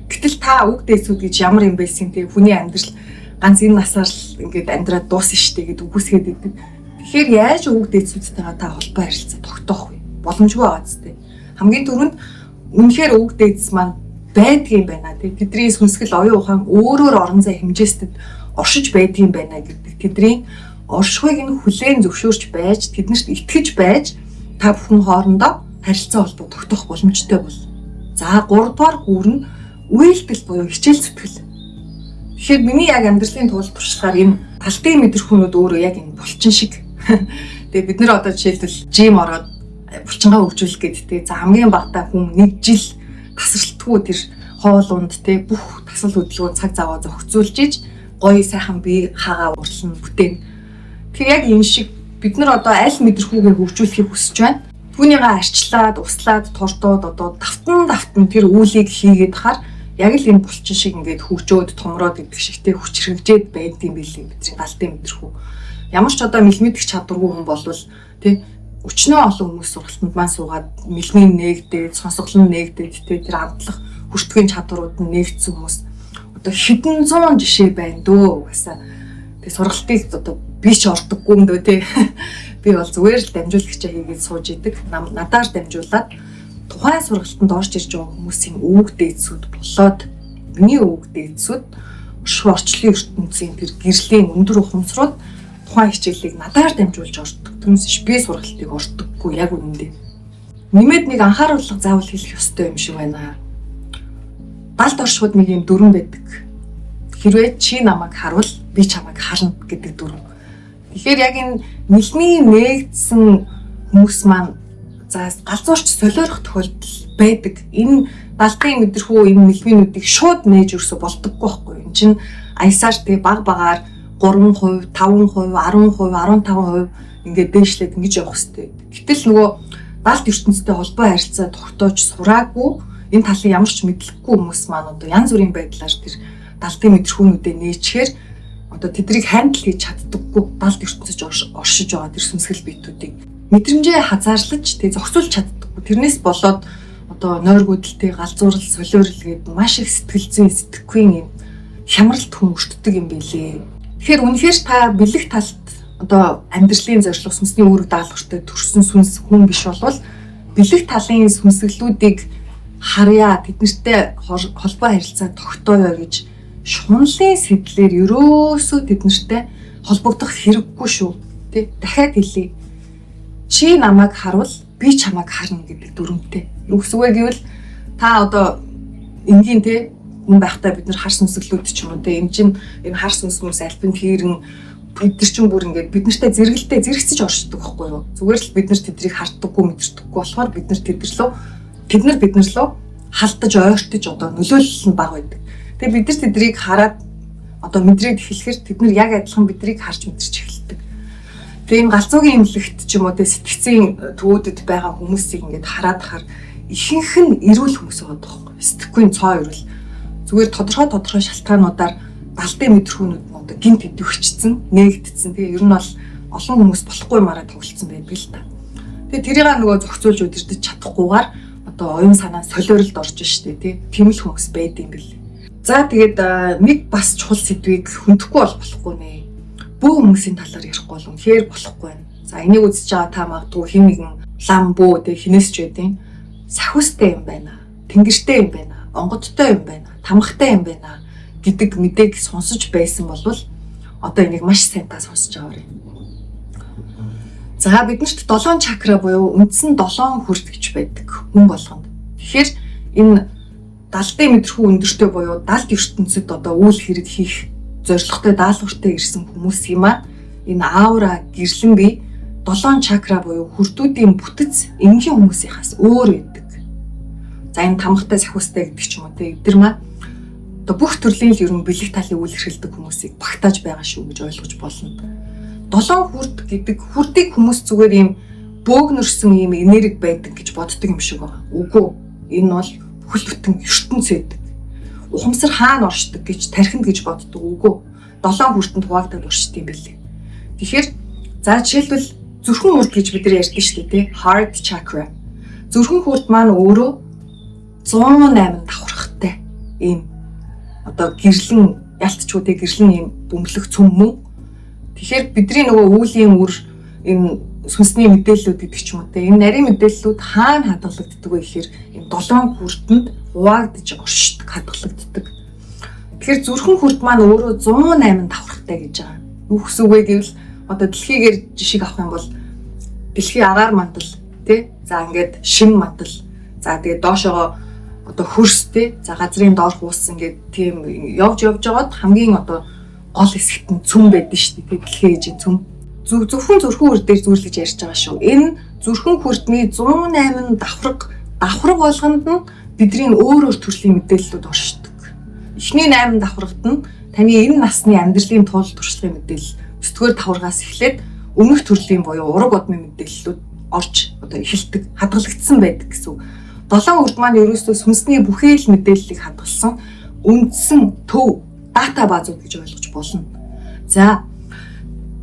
Гэтэл та үг дээсүүд гэж ямар юм байсан те хүний амьдрал ганц энэ насаар л ингээд амьдраад дуусна штэ гэд үгүйсгээд байдаг. Тэгэхээр яаж үг дээсүүдтэйгээ та холбоо харилцаа тогтоох вэ? Боломжгүй байгаа зү. Хамгийн түрүүнд үнэхээр өвөг дээдс маань байдгийн байна тий. Тэдний сүнсгэл оюун ухаан өөрөөр орон зай хэмжээстэд оршиж байдгийн байна гэдэг тэдний оршихуйг нь хүлээн зөвшөөрч байж тэднэрт итгэж байж та бүхэн хоорондоо харилцаа холбоо тогтоох боломжтой бол. За 3 дугаар гүүр нь үйлдэл буюу хичээл зүтгэл. Тэгэхээр миний яг амьдралын тулд туршлагаар энэ талтын мэдрэхүүнүүд өөрөө яг энэ булчин шиг. Тэгээ бид нэр одоо жишээлбэл жим ороод булчингаа хөгжүүлэх гэдэгтэй. За хамгийн багтаа хүн 1 жил тасралтгүй тэр хоолунд те бүх тасал хөдөлгөөн цаг заваа зохицуулж иж гоё сайхан бие хагаа урална бүтээн. Тэгэхээр яг энэ шиг бид нар одоо аль мэдрэхүүгээ хөгжүүлэхийг хүсэж байна. Түүнийгээ арчлаад, услаад, тордоод одоо давтан тэр үүлийг хийгээд хахаар яг л энэ булчин шиг ингээд хөгжөөд томроод гэдэг шигтэй хүч хэрэгжээд байдсан билээ бидний галтын мэдрэхүү. Ямар ч одоо мэлмэдэх чадваргүй хүн болвол тий өчнөө олон хүмүүс сургалтанд маань суугаад мэлмийн нээгдээд, сонсголон нээгдээд тий тэр амтлах хүртгийн чадварууд нь нээгдсэн хүмүүс одоо хэдэн зуун жишээ байна дөө угаасаа. Тэг сургалтыг одоо би ч ордоггүй юм дөө тий. Би бол зүгээр л дамжуулагчаа хийгээд сууж идэг. Надаар дамжуулаад тухайн сургалтанд орж ирж байгаа хүмүүсийн өвөг дээдсүүд болоод миний өвөг дээдсүүд орчлын ертөнцийн тэр гэрлийн өндөр ухамсарууд тухайн хичээлийг надаар дамжуулж ордог. Түүнээс би сургалтыг ордоггүй яг үнэндээ. Нэмээд нэг анхааруулга заавал хэлэх ёстой юм шиг байна. Далд оршихуд нэг юм дүрэн байдаг. Хэрвээ чи намайг харуул би чамайг харна гэдэг дүрэн. Тэгэхээр яг энэ мэлмийн нээгдсэн хүмүүс маань за галзуурч солиорох тохиолдол байдаг. Энэ далтын мэдрэхүү энэ мэлмийнүүдийг шууд нээж өрсө болдоггүй байхгүй. Энэ чинь аясаар тэг баг багаар 3%, 5%, 10%, 15% ингээд дээшлээд ингэж явах хэрэгтэй. Гэтэл нөгөө далд ертөнцтэй холбоо харилцаа тогтоож сураагүй энэ талын ямар ч мэдлэггүй хүмүүс маань одоо янз бүрийн байдлаар тэр далтын мэдрэхүүнүүдэд нээчихээр одоо тэднийг хандл хийж чаддаггүй далд ертөнцөж оршиж байгаа тэр сүнсгэл биетүүдийг мэдрэмжээ хазаарлаж тэг зохицуулж чаддаггүй. Тэрнээс болоод одоо нойргүйдэлтэй галзуурал, солиорол гэдэг маш их сэтгэл зүйн сэтгэхүйн юм хямралт хүмүүжддэг юм билээ. Тэгэхээр үнэхээр та бэлэг талд одоо амьдралын зорилго сүнсний үүрэг даалгавартай төрсэн сүнс хүн биш болвол бэлэг талын сүнсгэлүүдийг харьяа тэднэртэй холбоо харилцаа тогтооё гэж шунлын сэтлэр ерөөсөө тэднэртэй холбогдох хэрэггүй шүү. Тэ дахиад хэлье. Чи намайг харуул би чамайг харна гэдэг дүрмтэй. Юу гэсэн үг гэвэл та одоо энгийн тэ хүн байхдаа бид нар хар сүнсгэлүүд ч юм уу те энэ чинь энэ хар сүнс альпин хийрэн бид нар чинь бүр ингээд бид нартай зэрэгцэж оршдог байхгүй юу. Зүгээр л бид нар тэднийг харддаггүй мэдэрдэггүй болохоор бид нар тэд нар бид нар лөө халтаж ойртож одоо нөлөөлөл нь бага байдаг. Тэгээ бид нар тэднийг хараад одоо мэдрээд эхлэхээр тэд нар яг адилхан биднийг харж мэдэрч эхэлдэг. Тэгээ энэ галзуугийн имлэгт ч юм уу те сэтгцийн төвөдөд байгаа хүмүүсийг ингээд хараад хахаар ихэнх нь эрүүл хүмүүс байгаа байхгүй. Сэтгэхүйн цоо эрүүл. Зүгээр тодорхой шалтгаануудаар далтын мэдрэхүүнүүд нь одоо гинт идэвхжсэн, нээгдсэн. Тэгээ ер нь бол олон хүмүүс болохгүй юмараа тоглолцсон байдаг л та. Тэгээ тэрийг нөгөө зохицуулж удирдах чадахгүйгээр одоо оюун санаа солиоролд орж штэ тий. Тэмэл хүмүүс байд юм бэл. За тэгээд нэг бас чухал сэдвийг хөндөхгүй болохгүй нэ. Бүх хүмүүсийн талаар ярихгүй бол үнэхээр болохгүй байна. За энийг үзэж байгаа та магадгүй хэн нэгэн лам бөө тий хинээс ч байдیں۔ Сахиустай юм байна. Тэнгэртэй юм байна. Онгодтой юм байна. Тамхтай юм байна гэдэг мэдээг сонсож байсан бол одоо энийг маш сайн та сонсож аваарай. За биднэрт 7 чакра буюу үндсэн 7 хүрд гэж байдаг хүн болгонд. Тэгэхээр энэ далтын мэдрэхүй өндөртэй буюу далд ертөнцид одоо үйл хэрэг хийх зорилготой даалгавартай ирсэн хүмүүс юм аа. Энэ аура гэрлэн бие 7 чакра буюу хүрдүүдийн бүтэц энгийн хүмүүсийнхаас өөр байдаг. За энэ тамхтай сахиустай гэдэг ч юм уу те эдгэр маань одоо бүх төрлийн л ер нь бэлэг талын үйл хэрхэлдэг хүмүүсийг багтааж байгаа шүү гэж ойлгож болно. 7 хүрд гэдэг хүрдийг хүмүүс зүгээр ийм бөөгнөрсөн ийм энерги байдаг гэж боддог юм шиг байна. Үгүй энэ бол бүхэл бүтэн ертөнц байдаг. Ухамсар хаана оршдог гэж тархинд гэж боддог. Үгүй 7 хүрдэнд хуваагдаад оршдог юм билээ. Тэгэхээр за жишээлбэл зүрхэн хүрд гэж бид нар ярьдаг шүү дээ те heart chakra. Зүрхэн хүрд маань өөрөө 108 давхархтай ийм одоо гэрлэн ялтчуудыг гэрлэн ийм бөмбөлөх цөм мөн. Тэгэхээр бидний нөгөө үүлийн үр энэ сүнсний мэдээллүүд гэдэг ч юм уу те. Энэ нарийн мэдээллүүд хаана хадгалагддаг вэ гэхээр энэ 7 хүртэнд хуваагдж оршдог, хадгалагддаг. Тэгэхээр зүрхэн хүрт маань өөрөө 108 давхартай гэж байгаа. Юу гэсэн үг вэ гэвэл одоо дэлхийгээр жишээ авах юм бол дэлхийн агаар мандал тий. За ингээд шим мандал. За тэгээд доошоо одоо хөрс тий. За газрын доорх уус ингээд тийм явж яваад хамгийн одоо гол хэсэгт нь цөм байдаг шүү дээ. Дэлхийн ээжийн цөм. Зөвхөн зүрхэн хүрт дээр зүйлж ярьж байгаа шүү. Энэ зүрхэн хүртний 108 давхар болгонд нь бидний өөр төрлийн мэдээллүүд оршдог. Эхний 8 давхаргад нь таны энэ насны амьдралын тул туршлагын мэдээлэл 9-р давхаргаас эхлээд өмнөх төрлийн буюу ураг удмын мэдээллүүд орж одоо эхэлдэг, хадгалагдсан байдаг гэсэн. 7 хүрд маань ерөөсөө сүнсний бүхэл мэдээллийг хадгалсан үндсэн төв дата базууд гэж ойлгож болно. За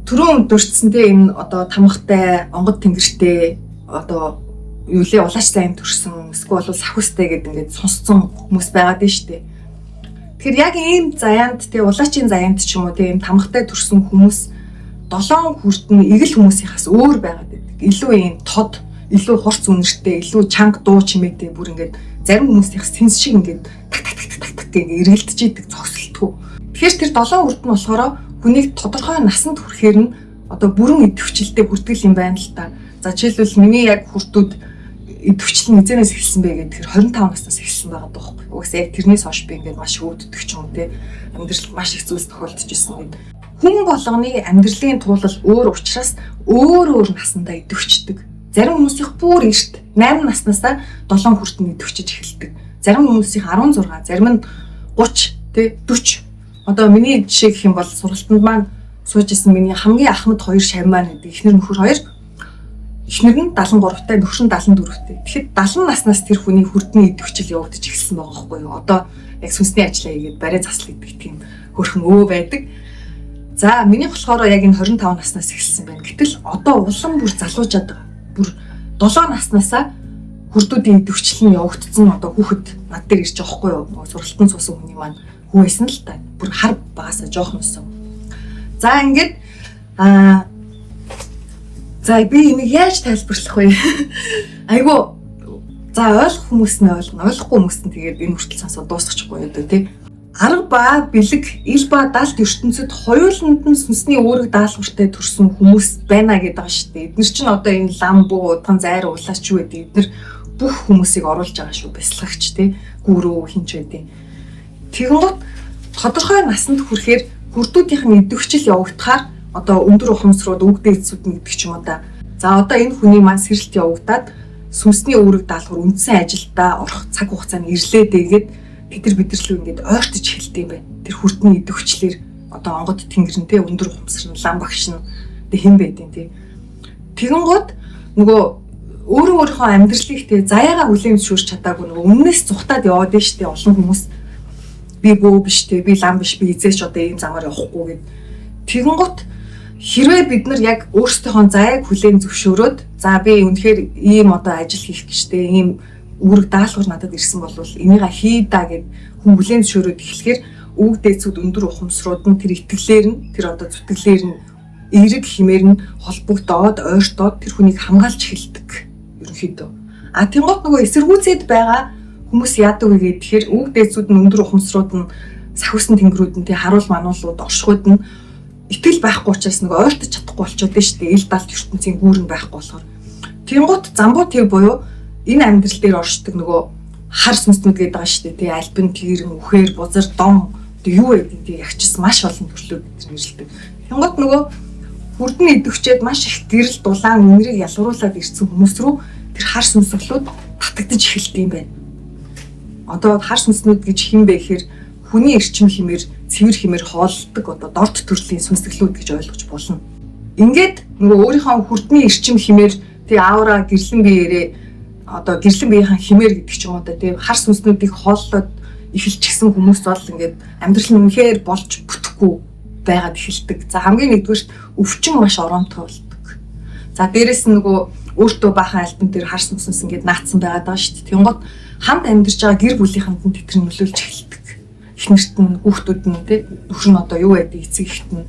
түрүүн дурдсантэй энэ одоо тамхтай, онгод тэнгэртэй одоо юу лээ улаач зайн төрсөн, эсвэл бол сахустай гэдэг ингээд сонсцсон хүмүүс байгаад нь шүү дээ. Тэгэхээр яг ийм заяанд тий улаачийн заяанд ч юм уу тий ийм тамхтай төрсэн хүмүүс 7 хүртэн эгэл хүмүүсийнхээс өөр байгаад байдаг. Илүү ийм тод, илүү хурц үнэртэй, илүү чанга дуу чимээтэй бүр ингээд зарим хүмүүсийнхээс тэнс шиг ингээд так гэх эргэлдэж идэг зогсолтгүй. Тэгэхээр тэр 7 хүртэн болохоор хүнийг тодорхой насанд хүрэхээр нь одоо бүрэн идэвхжилтэд хүртгэл юм байна л та. За жишээлбэл миний яг хүртүүд идэвхжил нь эзэнээс эхэлсэн бэ гэдэг тэр 25 наснаас эхэлсэн байгаа байхгүй. Угсаа яг тэрнээс хойш би ингээд маш өвддөг ч юм уу те. Амьдрал маш их зүйлс тохиолдож ирсэн гэдэг. Хүн болгоны амьдралын туулал өөр учраас өөр насандаа идэвхждэг. Зарим хүмүүсийнх бүр эрт 8 наснасаа 7 хүртэн идэвхжиж эхэлдэг. Зарим хүмүүсийнх 16, зарим нь 30, тэ 40. Одоо миний жишээ гэх юм бол сургалтанд маань сууж исэн миний хамгийн ахмад 2 шав маань гэдэг эхнэр нөхөр 2. Эхнэр нь 73-тай, нөхөр нь 74-тэй. Тэгэхэд 70 наснаас тэр хүний хүрдний идэвхжил явагдаж эхэлсэн байгаа байхгүй юу? Одоо яг сүнсний ажиллаа хийгээд барай засал гэдэг тийм хөрхөн байдаг. За миний болохоор яг энэ 25 наснаас эхэлсэн байна. Гэтэл одоо улам бүр залуужаад байгаа. Бүр 7 наснаасаа хүрдүүдийн идэвхжил нь явагдсан одоо хүүхэд над дээр ирж байгаа байхгүй юу? Сургалтанд суусан хүний маань хүү байсан л та. Бүр хар багасаа жоох нүсэн. За ингээд за би энийг яаж тайлбарлах вэ? Айгу за ойлгох хүмүүс нь ойлгоно, ойлгохгүй хүмүүс нь тэгээд энэ хүртэл сонсоод дуусчихгүй юу тий. Арга ба бэлэг, ил ба далд ертөнцид хоёуланд нь сүнсний үүрэг даалгавартай төрсэн хүмүүс байна гэдэг байгаа шүү дээ. Эдгээр чинь одоо энэ ламбуу, удган зайр улаач юу гэдэг эдгээр бүх хүмүүсийг оруулж байгаа шүү. Бясалгагч тий. Гүрүү хинч байдیں۔ Тэгэнгუთ тодорхой насанд хүрэхээр хүрдүүдийнх нь идэвхжил явагдахаар одоо өндөр ухамсарууд өвгдөө эцүүд нь гэдэг ч юм уу да. За одоо энэ хүний маань сэрэлт явагдаад сүнсний үүрэг даалгавар үндсэн ажилдаа орох цаг хугацаа нь ирлээ дэгээд бидэрлүү ингээд ойртож эхэлдэг юм байна. Тэр хүртний идэвхжлэр одоо онгод тэнгэрнтэй өндөр ухамсар нь лам багш нь хэн байдیں۔ Тий. Тэгэнгუთ нөгөө өөрийнхөө амьдралыг тий заяагаа хүлээн зөвшөөрч чадаагүй нөгөө өмнөөс зүхтаад яваад нь штэ олон хүмүүс би бөө биш тий би лам биш би эзээч одоо ийм замаар явахгүй гэд. Тэгэнгუთ хэрвээ бид нар яг өөрсдийнхөө заяаг хүлээн зөвшөөрөөд за би үнэхээр ийм одоо ажил хийх гэжтэй ийм үүрэг даалгавар надад ирсэн бол энийг хий да гэд хүн хүлээн зөвшөөрөөд эхлэхээр өвөг дээдсүүд өндөр ухамсарууд нь тэр итгэлээр нь тэр одоо зүтгэлээр нь эерэг химээр нь холбогдоод ойртоод тэр хүнийг хамгаалж эхэлдэг ерөнхийдөө. А тэнгуут нөгөө эсэргүүцэд байгаа хүмүүс яадаг вэ гэхээр өвөг дээдсүүд нь өндөр ухамсарууд нь сахиусан тэнгэрүүд нь тий харуул мануулууд оршихуйд нь итгэл байхгүй учраас нөгөө ойртож чадахгүй болчиход нь шүү дээ. Ил далд ертөнцийн гүүрэн байхгүй болохоор. Тэнгуут замбуу тэг буюу энэ амьдрал дээр оршдог нөгөө хар сүнснүүд гэдэг байгаа шүү дээ. Тий альбин тэрэн үхээр бузар дом юу гэдэг тий ягчс маш олон төрлөө бид нэрлэдэг. Тэнгуут нөгөө хүрдний идэвхжээд маш их гэрэл дулаан үнэрийг ялгаруулад ирсэн хүмүүс рүү тэр хар сүнслүүд татагдж эхэлдэг юм байна. Одоо хар сүнснүүд гэж хэм бэ гэхээр хүний эрчим хэмээр цэвэр хэмээр хооллдог одоо дорд төрлийн сүнслүүд гэж ойлгож болно. Ингээд нөгөө өөрийнхөө хүрдний эрчим хэмээр тий аура гэрлэн биеэрээ одоо гэрлэн биеийн хэмээр гэдэг ч юм уу да тий хар сүнснүүдийг хооллоод эхэлчихсэн хүмүүс бол ингээд амьдрал нь үнэхээр болж бүтэхгүй байгаад эхэлдэг. За хамгийн нэгдүгээрт өвчин маш оромтой болдог. За дээрэс нь нөгөө өөртөө баахан альбан дээр хар сүнснээс ингээд наацсан байгаад байгаа шүү дээ. Тэнгууд хамт амьдарч байгаа гэр бүлийнхэнд нь тэтгэр нөлөөлж эхэлдэг. Эхнэрт нь хүүхдүүд нь тий нөхөр нь одоо юу байдаг эцэг ихт нь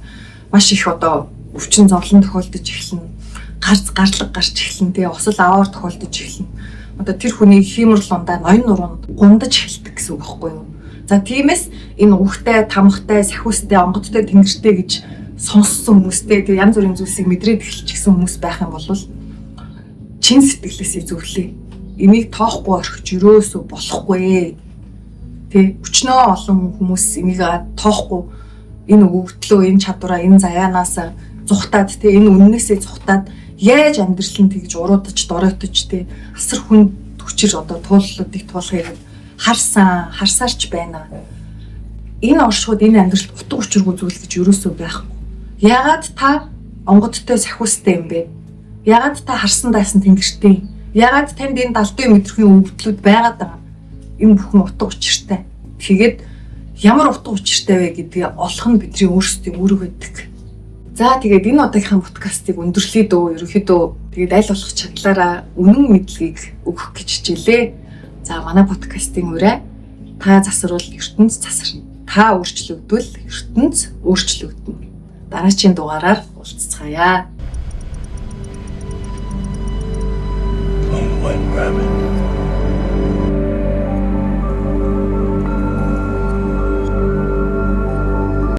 маш их одоо өвчин зовлон тохиолдож эхэлнэ. гарлаг гарч эхэлнэ тий. Осол аваар тохиолдож эхэлнэ. Одоо тэр хүний хиймэрл ундаа ноён нуруунд гундаж эхэлдэг гэсэн үг байхгүй юу? За тиймээс энэ угтай, тамхтай, сахиустай, онгодтой, тэнгэртэй гэж сонссон хүмүүстэй тий янз бүрийн зүйлсийг мэдрээд эхэлчихсэн хүмүүс байх юм бол чин сэтгэлээсээ зөвлөе. Энийг тоохгүй орхиж өрөөсөө болохгүй. Тэ өчнөө олон хүмүүс энийг тоохгүй энэ өгөгдлөө, энэ чадвараа, энэ заяанаас зүхтаад тэ энэ үннээсээ зүхтаад яаж амьдрал нь тэгж уруудаж, доройтож тэ асар хүн хүчээр одоо тууллуудыг туулахыг харсаарч байна. Энэ оршууд энэ амьдралд утга учиргүй зүйл гэж өрөөсөө байхгүй. Яагаад та онгодтой сахиустай юм бэ? Яагаад та харсан дайсан тэнгэртэй? Яагаад танд энэ далдын мэдрхийн өвдлүүд байгаад байгаа? Энэ бүхэн утга учиртай. Тэгээд ямар утга учиртай вэ гэдгийг олох нь бидний өөрсдийн үүрэг байдаг. За тэгээд энэ удаагийн подкастыг өндөрлөе дөө. Ерөнхийдөө тэгээд аль болох чадлаараа үнэн мэдлэгийг өгөх гэж хичээлээ. За манай подкастын үрээ та засварвал ертөнц засарна. Та өөрчлөгдвөл ертөнц өөрчлөгдөнө. Дараагийн дугаараар уулзцаая. One rabbit.